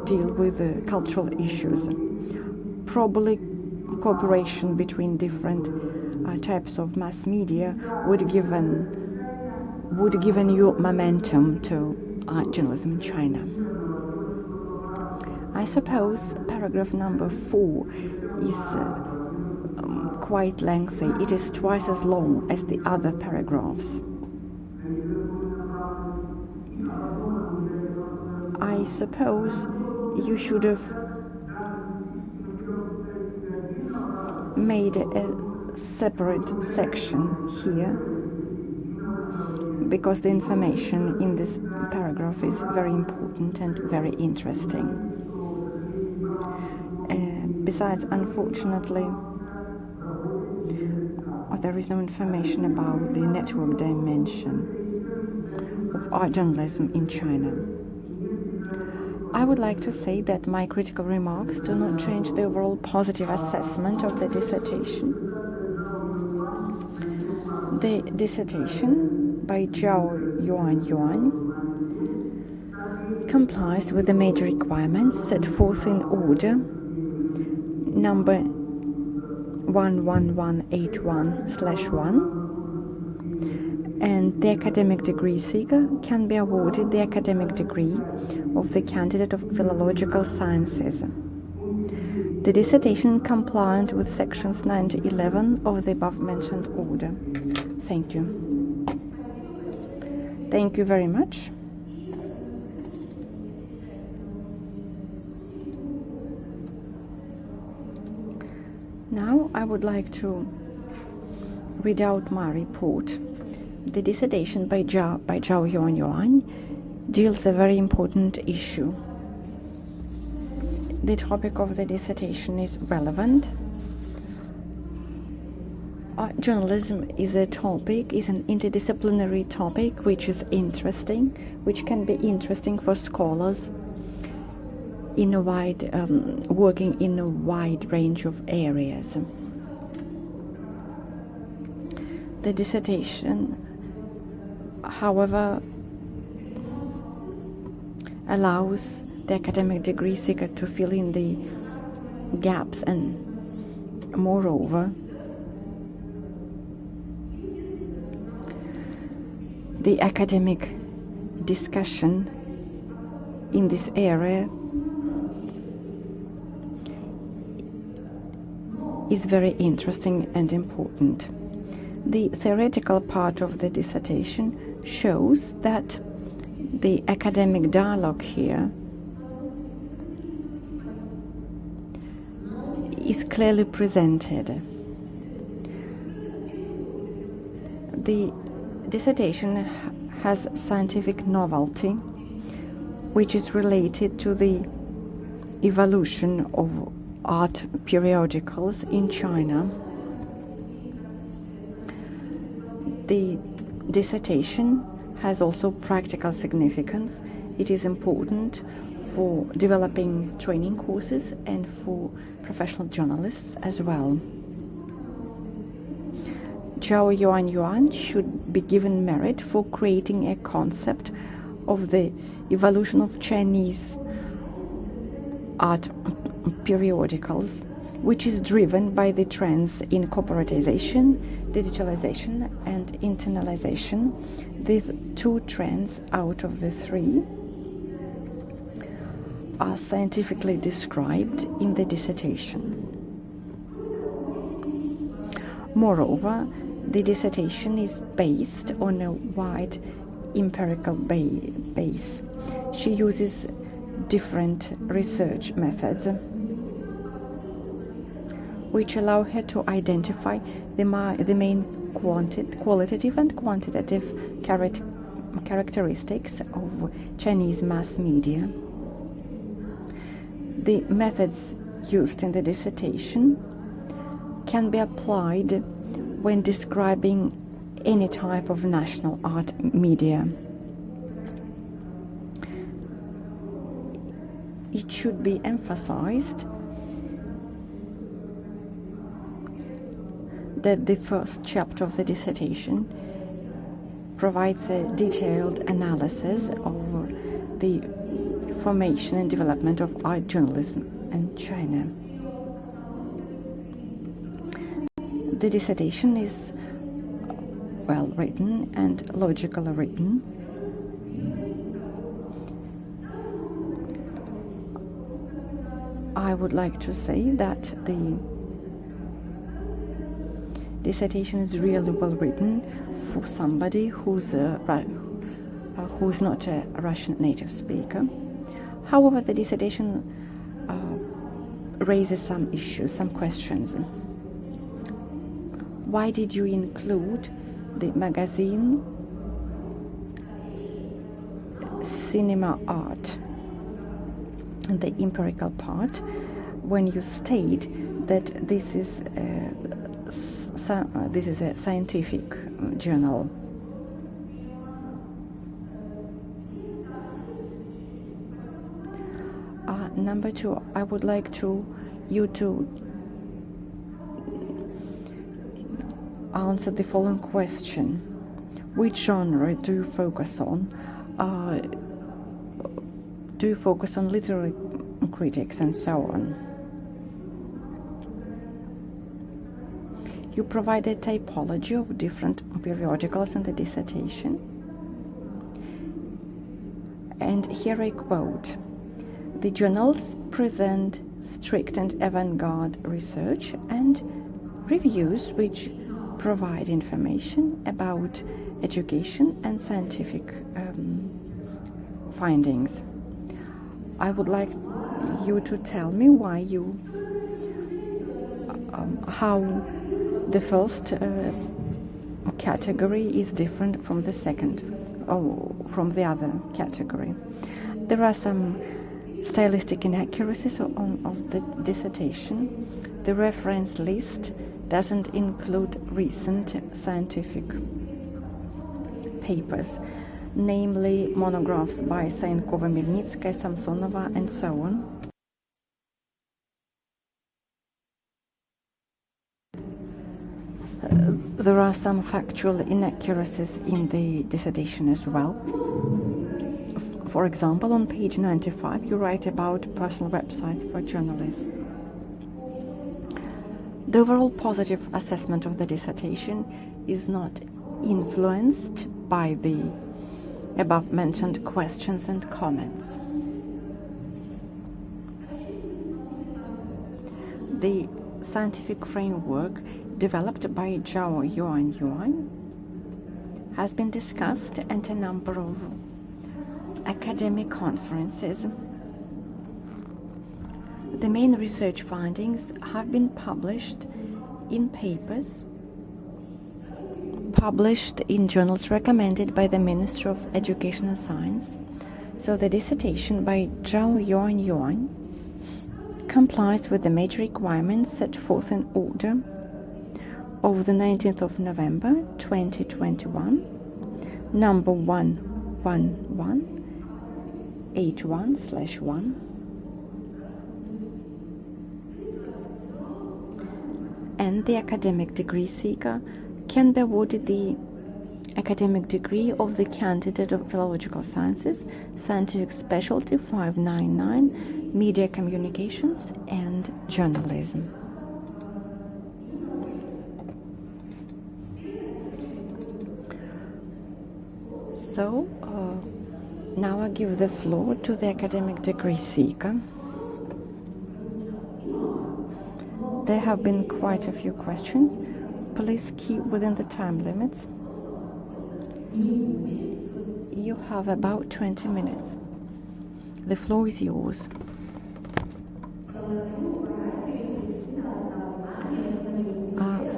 deal with cultural issues. Probably cooperation between different types of mass media would given new momentum to journalism in China. I suppose paragraph number 4 is quite lengthy. It is twice as long as the other paragraphs. I suppose you should have made a separate section here, because the information in this paragraph is very important and very interesting. Besides, unfortunately, there is no information about the network dimension of art journalism in China. I would like to say that my critical remarks do not change the overall positive assessment of the dissertation. The dissertation by Zhao Yuanyuan complies with the major requirements set forth in order number 11181/1, and the academic degree seeker can be awarded the academic degree of the candidate of philological sciences. The dissertation compliant with sections 9 to 11 of the above-mentioned order. Thank you. Thank you very much. Now I would like to read out my report. The dissertation by Zhao Yuanyuan deals a very important issue. The topic of the dissertation is relevant. Journalism is an interdisciplinary topic which is interesting, which can be interesting for scholars in a wide, working in a wide range of areas. The dissertation, however, allows the academic degree seeker to fill in the gaps, and moreover, the academic discussion in this area is very interesting and important. The theoretical part of the dissertation shows that the academic dialogue here is clearly presented. The dissertation has scientific novelty, which is related to the evolution of art periodicals in China. The dissertation has also practical significance. It is important for developing training courses and for professional journalists as well. Zhao Yuanyuan should be given merit for creating a concept of the evolution of Chinese art periodicals, which is driven by the trends in corporatization, digitalization, and internalization. These two trends out of the three are scientifically described in the dissertation. Moreover, the dissertation is based on a wide empirical base. She uses different research methods which allow her to identify the main qualitative and quantitative characteristics of Chinese mass media. The methods used in the dissertation can be applied when describing any type of national art media. It should be emphasized that the first chapter of the dissertation provides a detailed analysis of the formation and development of art journalism in China. The dissertation is well written and logically written. I would like to say that the dissertation is really well written for somebody who's not a Russian native speaker. However, the dissertation raises some issues, some questions. Why did you include the magazine Cinema Art in the empirical part when you state that this is a scientific journal? Number two, I would like you to answer the following question. Which genre do you focus on? Do you focus on literary critics and so on? You provide a typology of different periodicals in the dissertation. And here I quote, "The journals present strict and avant-garde research and reviews which provide information about education and scientific findings." I would like you to tell me why how the first category is different from the second, or from the other category. There are some stylistic inaccuracies of the dissertation. The reference list doesn't include recent scientific papers, namely monographs by Saenkova, Milnitskaya, Samsonova, and so on. There are some factual inaccuracies in the dissertation as well. For example, on page 95, you write about personal websites for journalists. The overall positive assessment of the dissertation is not influenced by the above-mentioned questions and comments. The scientific framework developed by Zhao Yuanyuan has been discussed at a number of academic conferences. The main research findings have been published in papers published in journals recommended by the Ministry of Education and Science. So the dissertation by Zhao Yuanyuan complies with the major requirements set forth in Order of the 19th of November 2021, number 11181/1, and the academic degree seeker can be awarded the academic degree of the candidate of philological sciences, scientific specialty 599, media communications and journalism. So, now I give the floor to the academic degree seeker. There have been quite a few questions. Please keep within the time limits. You have about 20 minutes. The floor is yours.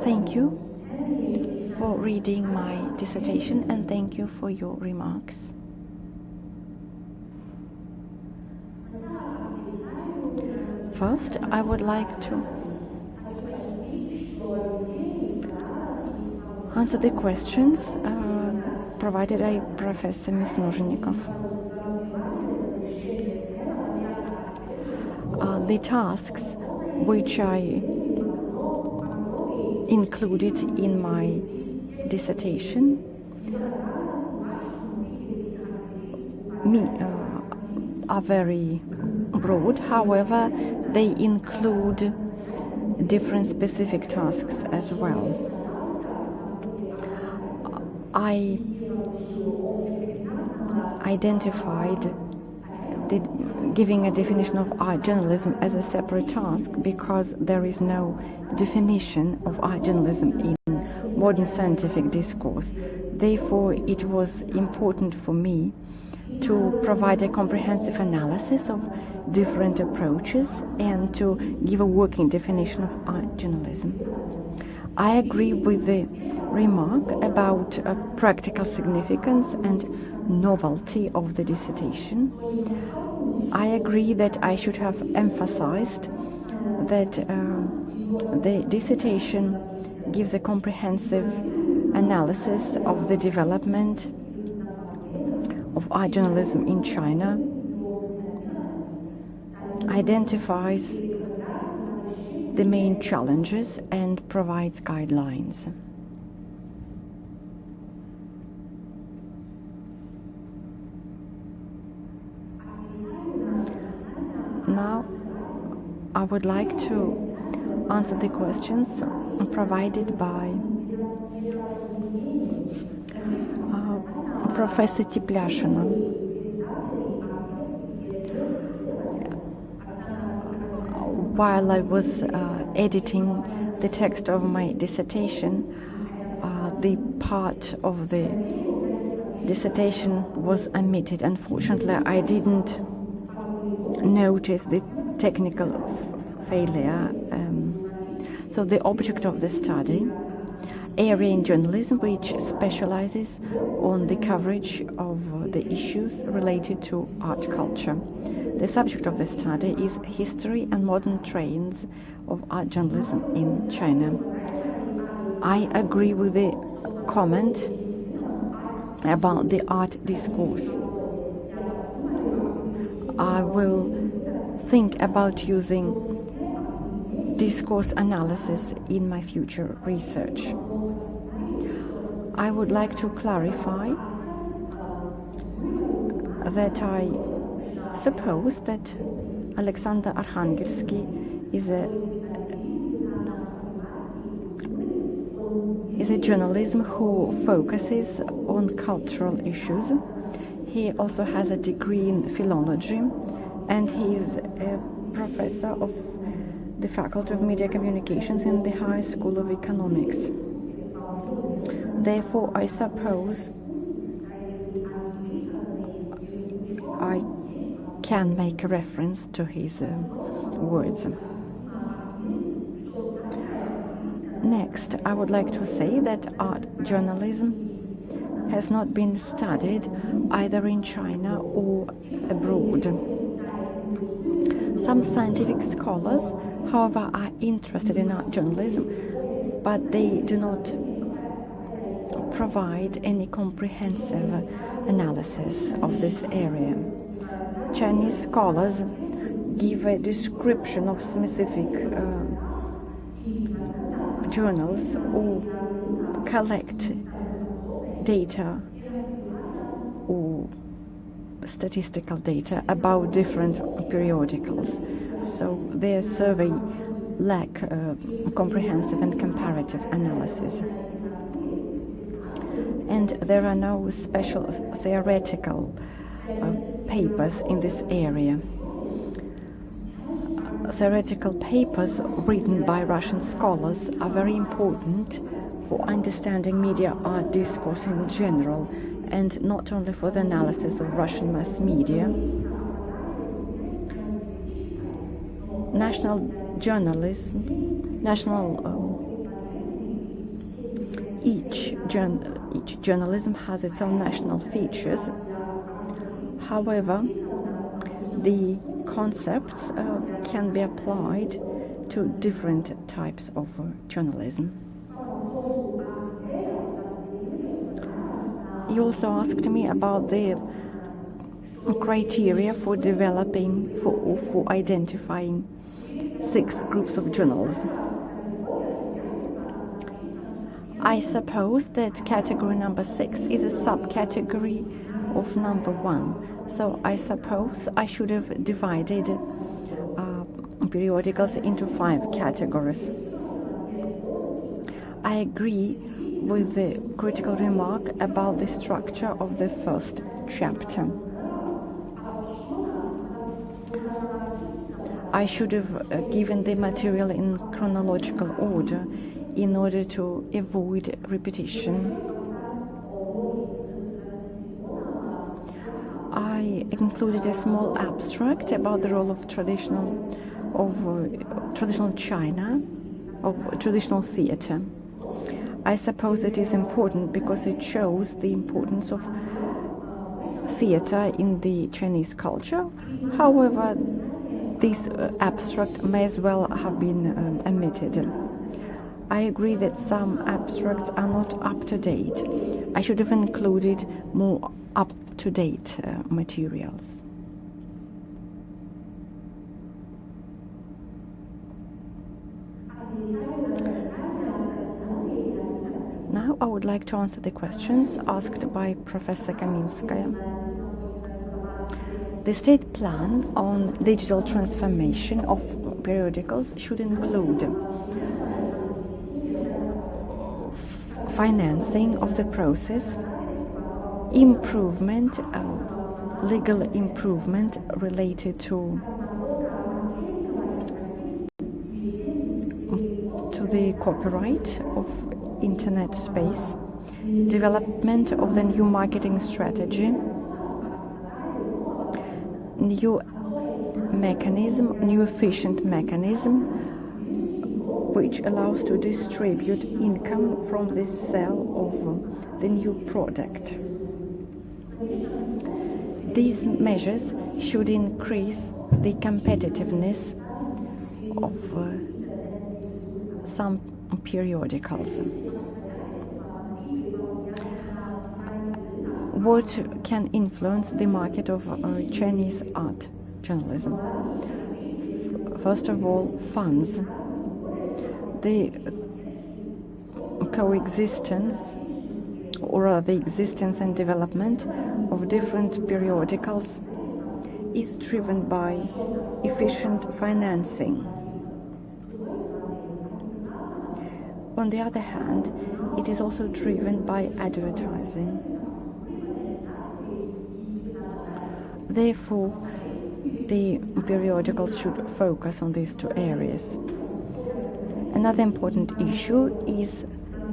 Thank you for reading my dissertation, and thank you for your remarks. First, I would like to answer the questions provided by Professor Misnozhnikov. The tasks which I included in my dissertation are very broad. However, they include different specific tasks as well. I identified giving a definition of art journalism as a separate task because there is no definition of art journalism in modern scientific discourse. Therefore, it was important for me to provide a comprehensive analysis of different approaches and to give a working definition of art journalism. I agree with the remark about practical significance and novelty of the dissertation. I agree that I should have emphasized that the dissertation gives a comprehensive analysis of the development of art journalism in China, identifies the main challenges and provides guidelines. Now, I would like to answer the questions provided by Professor Teplyashina. While I was editing the text of my dissertation, the part of the dissertation was omitted. Unfortunately, I didn't notice the technical failure. So the object of the study, area in journalism which specializes on the coverage of the issues related to art culture. The subject of the study is history and modern trends of art journalism in China. I agree with the comment about the art discourse. I will think about using discourse analysis in my future research. I would like to clarify that I suppose that Alexander Arkhangelsky is a journalism who focuses on cultural issues. He also has a degree in philology, and he is a professor of the Faculty of Media Communications in the High School of Economics. Therefore, I suppose I can make a reference to his words. Next, I would like to say that art journalism has not been studied either in China or abroad. Some scientific scholars, however, are interested in art journalism but they do not provide any comprehensive analysis of this area. Chinese scholars give a description of specific journals or collect data or statistical data about different periodicals. So their survey lack comprehensive and comparative analysis. And there are no special theoretical papers in this area. Theoretical papers written by Russian scholars are very important for understanding media art discourse in general, and not only for the analysis of Russian mass media. National journalism, each journalism has its own national features. However, the concepts can be applied to different types of journalism. You also asked me about the criteria for developing, for identifying 6 groups of journals. I suppose that category number 6 is a subcategory of number 1. So I suppose I should have divided periodicals into 5 categories. I agree with the critical remark about the structure of the first chapter. I should have given the material in chronological order in order to avoid repetition. I included a small abstract about the role of traditional China, of traditional theater. I suppose it is important because it shows the importance of theater in the Chinese culture. However, this abstract may as well have been omitted. I agree that some abstracts are not up to date. I should have included more up-to-date materials. Now I would like to answer the questions asked by Professor Kaminskaya. The state plan on digital transformation of periodicals should include financing of the process, improvement, legal improvement related to the copyright of internet space, development of the new marketing strategy, new efficient mechanism which allows to distribute income from the sale of the new product. These measures should increase the competitiveness of some periodicals. What can influence the market of Chinese art journalism? First of all, funds. The coexistence, or the existence and development of different periodicals is driven by efficient financing. On the other hand, it is also driven by advertising. Therefore, the periodicals should focus on these 2 areas. Another important issue is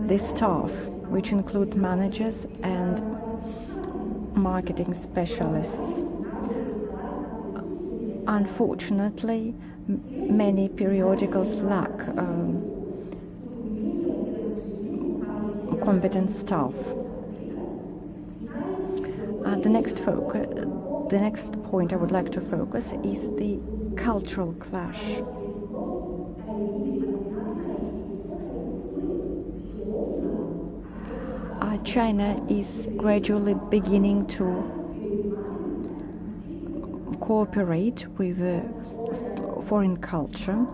the staff, which include managers and marketing specialists. Unfortunately, many periodicals lack competent staff. The next point I would like to focus is the cultural clash. China is gradually beginning to cooperate with foreign culture.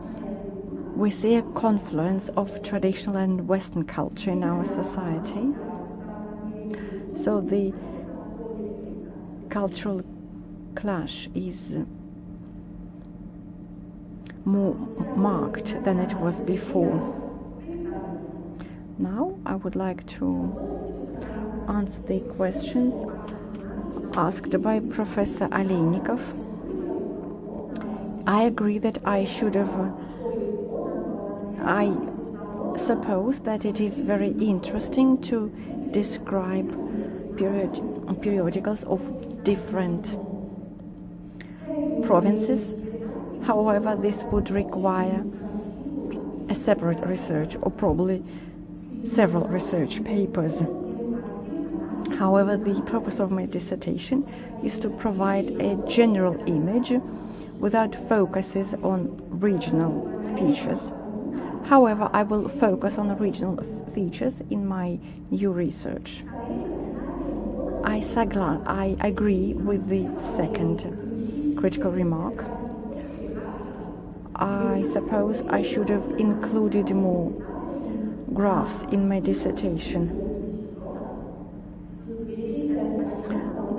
We see a confluence of traditional and Western culture in our society. So the cultural clash is more marked than it was before. Now I would like to answer the questions asked by Professor Aleynikov. I agree that I suppose that it is very interesting to describe periodicals of different provinces. However, this would require a separate research or probably several research papers. However, the purpose of my dissertation is to provide a general image without focuses on regional features. However, I will focus on regional features in my new research. I agree with the second critical remark. I suppose I should have included more graphs in my dissertation.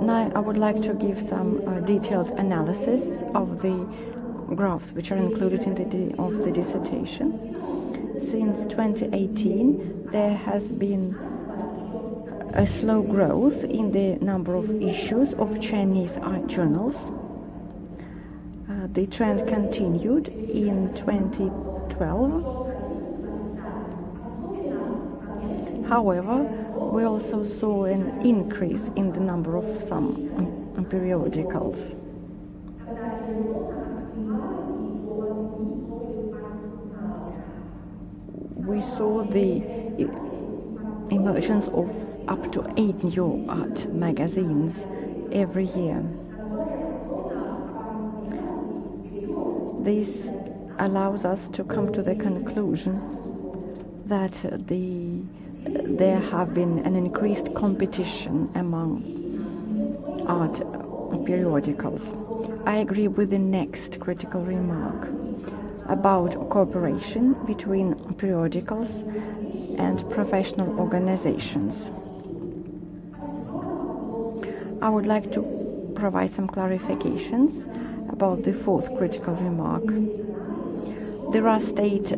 Now I would like to give some detailed analysis of the graphs which are included in the dissertation. Since 2018, there has been a slow growth in the number of issues of Chinese art journals. The trend continued in 2012. However, we also saw an increase in the number of some periodicals. We saw the emergence of up to 8 new art magazines every year. This allows us to come to the conclusion that there have been an increased competition among art periodicals. I agree with the next critical remark about cooperation between periodicals and professional organizations. I would like to provide some clarifications about the fourth critical remark. There are state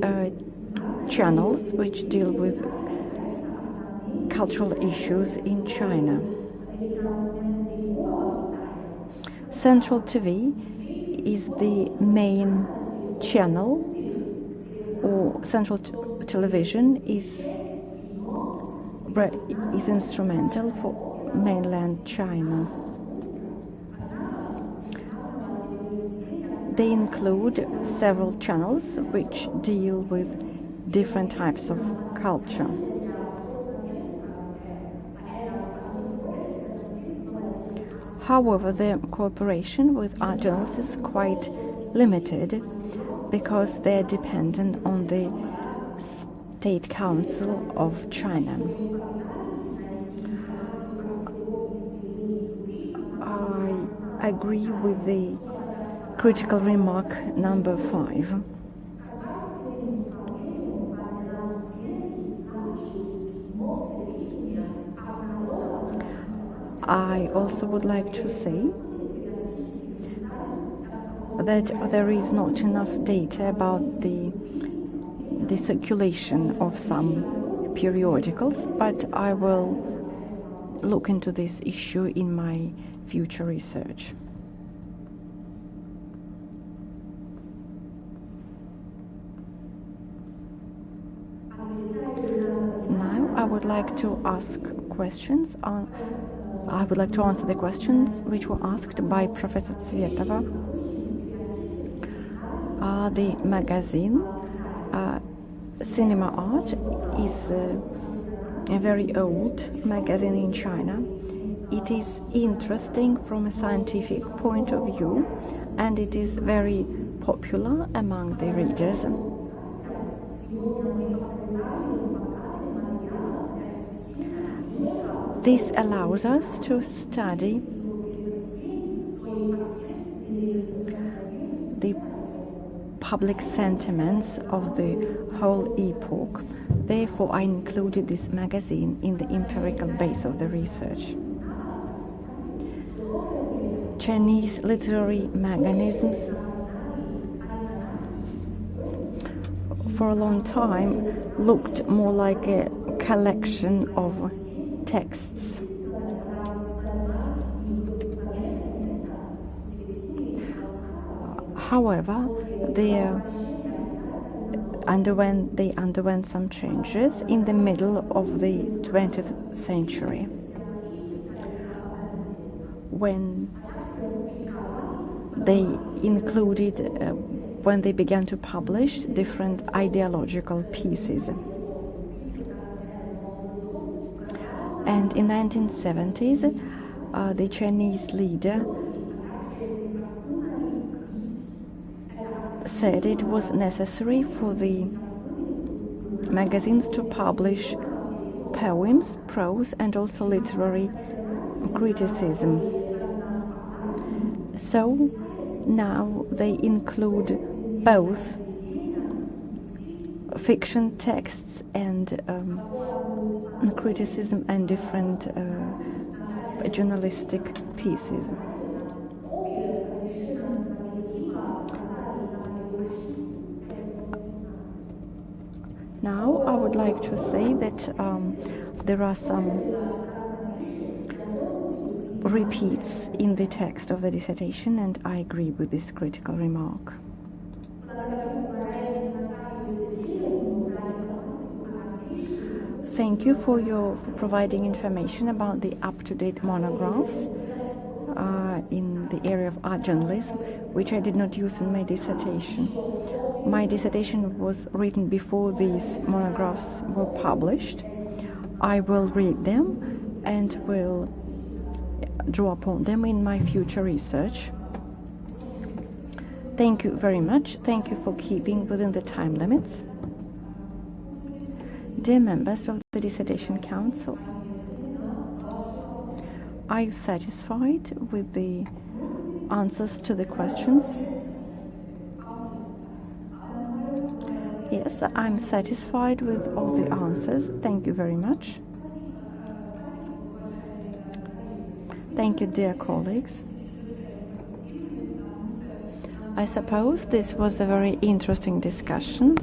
channels which deal with cultural issues in China. Central TV is the main channel, or Central Television is instrumental for mainland China. They include several channels which deal with different types of culture. However, their cooperation with art journals is quite limited because they're dependent on the State Council of China. I agree with the critical remark number 5. I also would like to say that there is not enough data about the circulation of some periodicals, but I will look into this issue in my future research. Now I would like to ask questions I would like to answer the questions which were asked by Professor Tsvetova. The magazine Cinema Art is a very old magazine in China. It is interesting from a scientific point of view, and it is very popular among the readers. This allows us to study the public sentiments of the whole epoch. Therefore, I included this magazine in the empirical base of the research. Chinese literary mechanisms for a long time looked more like a collection of texts. However, they underwent some changes in the middle of the 20th century, when they included, when they began to publish different ideological pieces. And in 1970s, the Chinese leader said it was necessary for the magazines to publish poems, prose, and also literary criticism. So now they include both fiction texts and criticism and different journalistic pieces. Now I would like to say that there are some repeats in the text of the dissertation, and I agree with this critical remark. Thank you for providing information about the up-to-date monographs in the area of art journalism, which I did not use in my dissertation. My dissertation was written before these monographs were published. I will read them and will draw upon them in my future research. Thank you very much. Thank you for keeping within the time limits. Dear members of the Dissertation Council, are you satisfied with the answers to the questions? Yes, I'm satisfied with all the answers. Thank you very much. Thank you, dear colleagues. I suppose this was a very interesting discussion.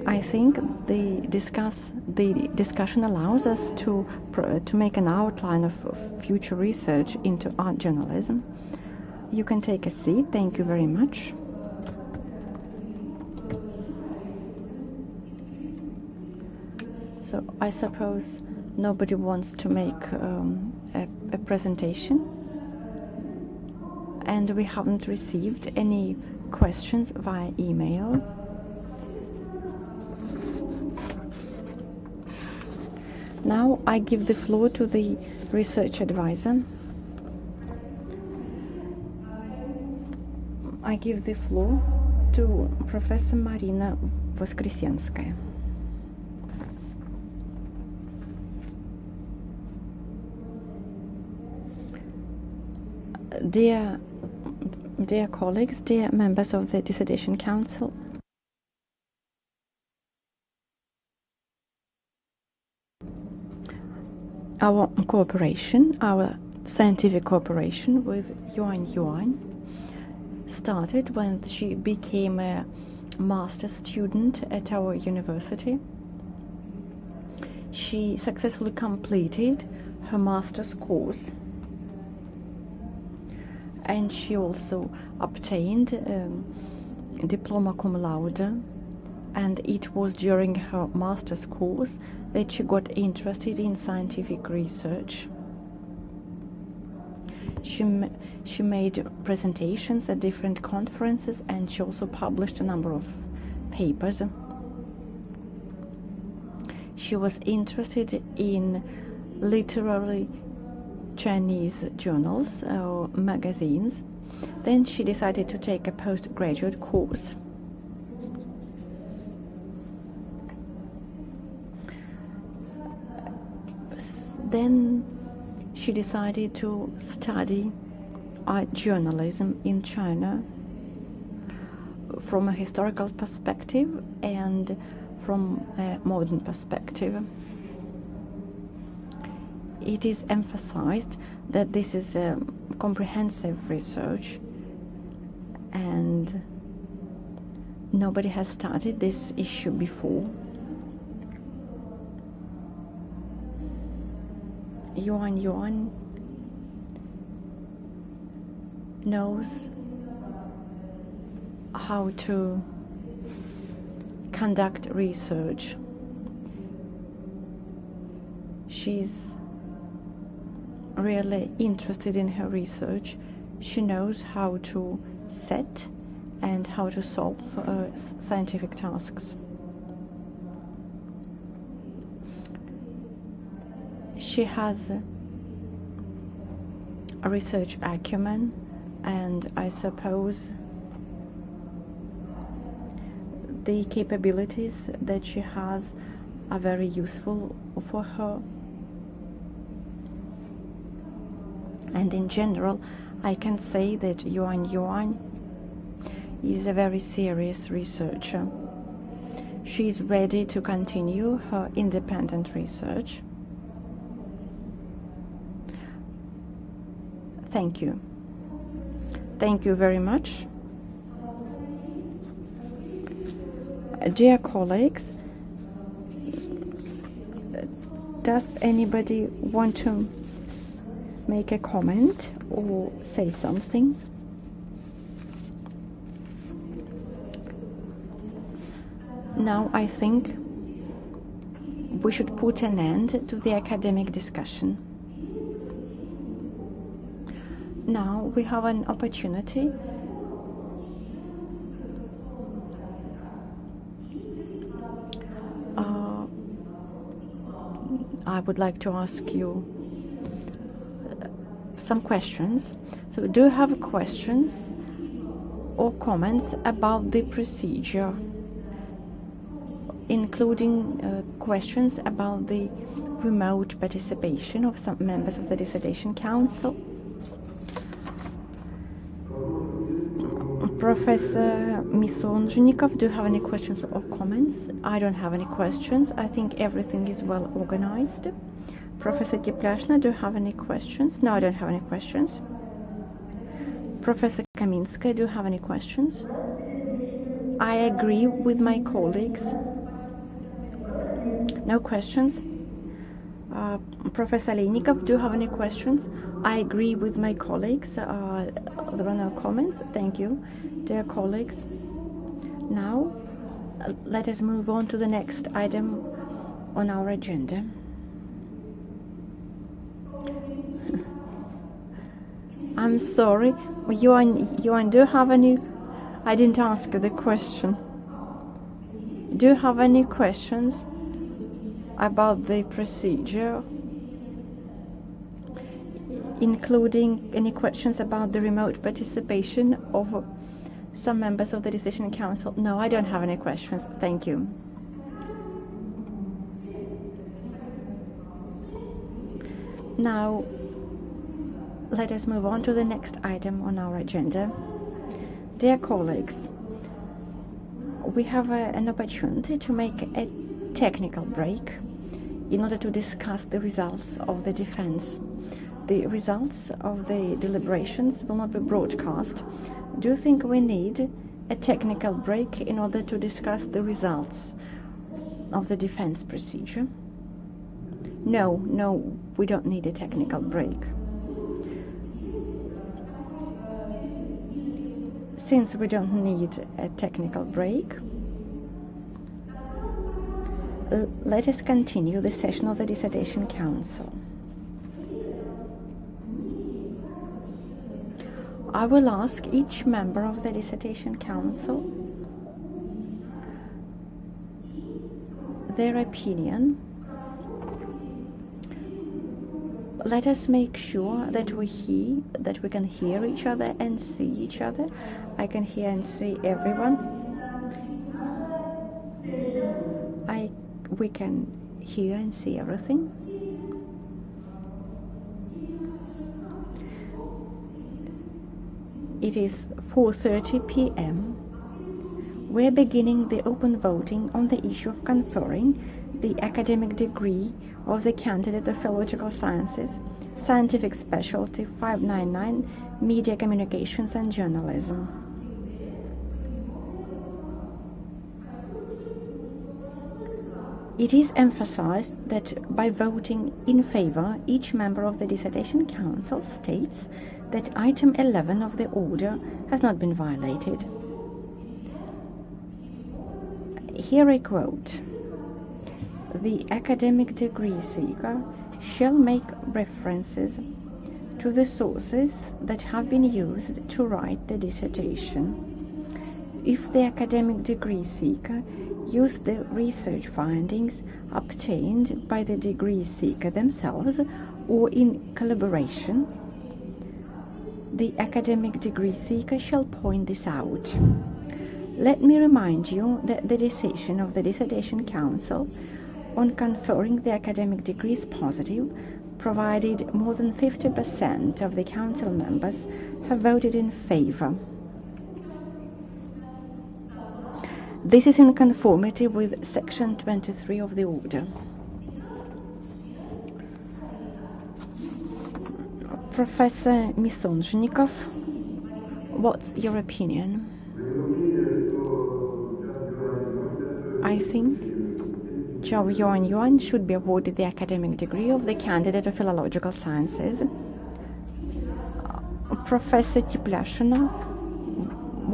I think the discussion allows us to make an outline of future research into art journalism. You can take a seat. Thank you very much. So I suppose nobody wants to make a presentation, and we haven't received any questions via email. Now I give the floor to the research advisor. I give the floor to Professor Marina Voskresenskaya. Dear colleagues, dear members of the Dissertation Council, our cooperation, our scientific cooperation with Yuanyuan started when she became a master's student at our university. She successfully completed her master's course, and she also obtained diploma cum laude, and it was during her master's course that she got interested in scientific research. She made presentations at different conferences, and she also published a number of papers. She was interested in literary Chinese journals or magazines. Then she decided to take a postgraduate course. Then she decided to study art journalism in China from a historical perspective and from a modern perspective. It is emphasized that this is a comprehensive research and nobody has studied this issue before. Yuanyuan knows how to conduct research. She's really interested in her research. She knows how to set and how to solve scientific tasks. She has a research acumen, and I suppose the capabilities that she has are very useful for her. And in general, I can say that Yuanyuan is a very serious researcher. She is ready to continue her independent research. Thank you. Thank you very much. Dear colleagues, does anybody want to make a comment or say something? Now I think we should put an end to the academic discussion. Now we have an opportunity I would like to ask you some questions. So do you have questions or comments about the procedure, including questions about the remote participation of some members of the Dissertation Council? Professor Misonzhnikov, do you have any questions or comments? I don't have any questions. I think everything is well organized. Professor Teplashna, do you have any questions? No, I don't have any questions. Professor Kaminskaya, do you have any questions? I agree with my colleagues. No questions. Professor Leinikov, do you have any questions? I agree with my colleagues. There are no comments. Thank you, dear colleagues. Now, let us move on to the next item on our agenda. I'm sorry, Yuan, do you have any... I didn't ask you the question. Do you have any questions about the procedure, including any questions about the remote participation of some members of the Dissertation Council? No, I don't have any questions. Thank you. Now, let us move on to the next item on our agenda. Dear colleagues, we have an opportunity to make a technical break in order to discuss the results of the defense. The results of the deliberations will not be broadcast. Do you think we need a technical break in order to discuss the results of the defense procedure? No, we don't need a technical break. Since we don't need a technical break, let us continue the session of the Dissertation Council. I will ask each member of the Dissertation Council their opinion. Let us make sure that we can hear each other and see each other. I can hear and see everyone. We can hear and see everything. It is 4:30 p.m. We're beginning the open voting on the issue of conferring the academic degree of the candidate of philological sciences, scientific specialty 599, media communications and journalism. It is emphasized that by voting in favor, each member of the Dissertation Council states that item 11 of the order has not been violated. Here I quote: "The academic degree seeker shall make references to the sources that have been used to write the dissertation. If the academic degree seeker used the research findings obtained by the degree seeker themselves or in collaboration, the academic degree seeker shall point this out. Let me remind you that the decision of the Dissertation Council on conferring the academic degree is positive, provided more than 50% of the Council members have voted in favor. This is in conformity with Section 23 of the Order." Professor Misonjnikov, what's your opinion? I think Zhao Yuanyuan should be awarded the academic degree of the candidate of philological sciences. Professor Teplyashina,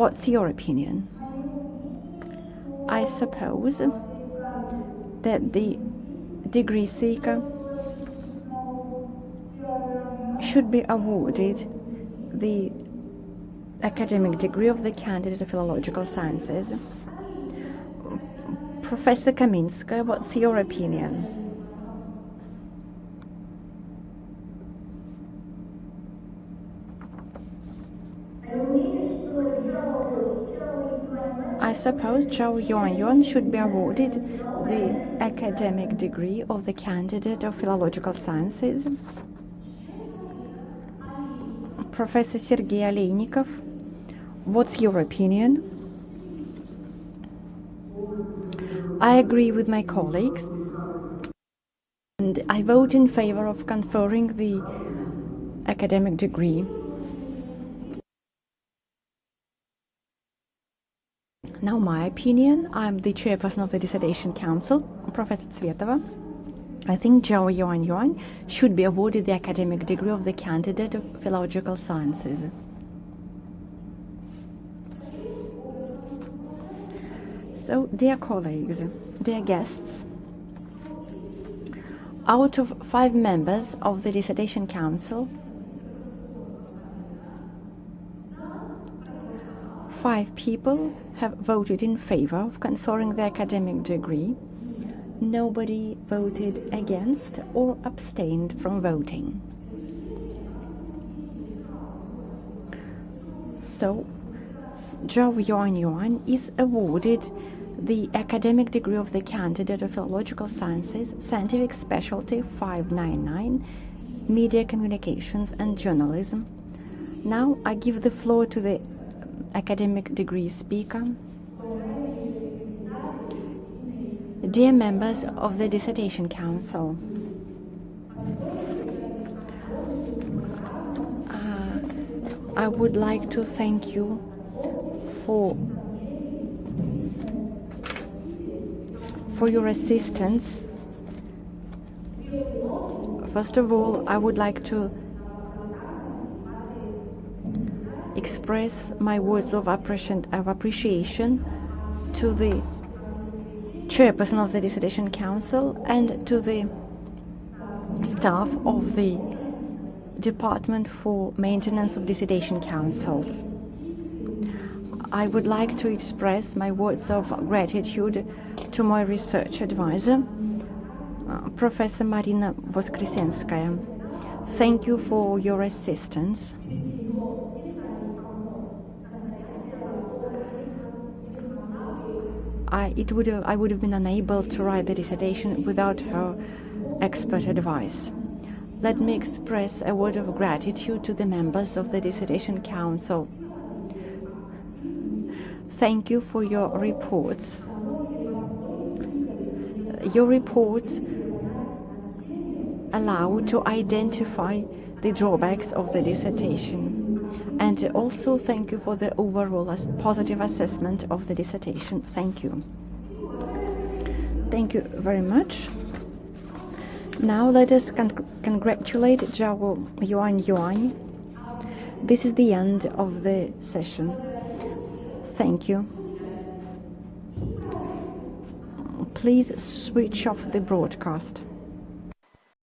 what's your opinion? I suppose that the degree seeker should be awarded the academic degree of the candidate of philological sciences. Professor Kaminska, what's your opinion? I suppose Zhao Yuanyuan should be awarded the academic degree of the candidate of philological sciences. Professor Sergei Aleynikov, what's your opinion? I agree with my colleagues, and I vote in favor of conferring the academic degree. Now my opinion, I'm the chairperson of the Dissertation Council, Professor Tsvetova. I think Zhao Yuanyuan should be awarded the academic degree of the candidate of philological sciences. So, dear colleagues, dear guests, out of 5 members of the Dissertation Council, 5 people have voted in favor of conferring the academic degree. Nobody voted against or abstained from voting. So, Zhao Yuanyuan is awarded the academic degree of the candidate of philological sciences, scientific specialty 599, media communications and journalism. Now I give the floor to the academic degree speaker. Dear members of the Dissertation Council, I would like to thank you for your assistance. First of all, I would like to express my words of appreciation to the chairperson of the Dissertation Council and to the staff of the Department for Maintenance of Dissertation Councils. I would like to express my words of gratitude to my research advisor, Professor Marina Voskresenskaya. Thank you for your assistance. I would have been unable to write the dissertation without her expert advice. Let me express a word of gratitude to the members of the Dissertation Council. thank you for your reports. Your reports allow to identify the drawbacks of the dissertation. And also thank you for the overall positive assessment of the dissertation. Thank you. Thank you very much. Now let us congratulate Zhao Yuanyuan. This is the end of the session. Thank you. Please switch off the broadcast.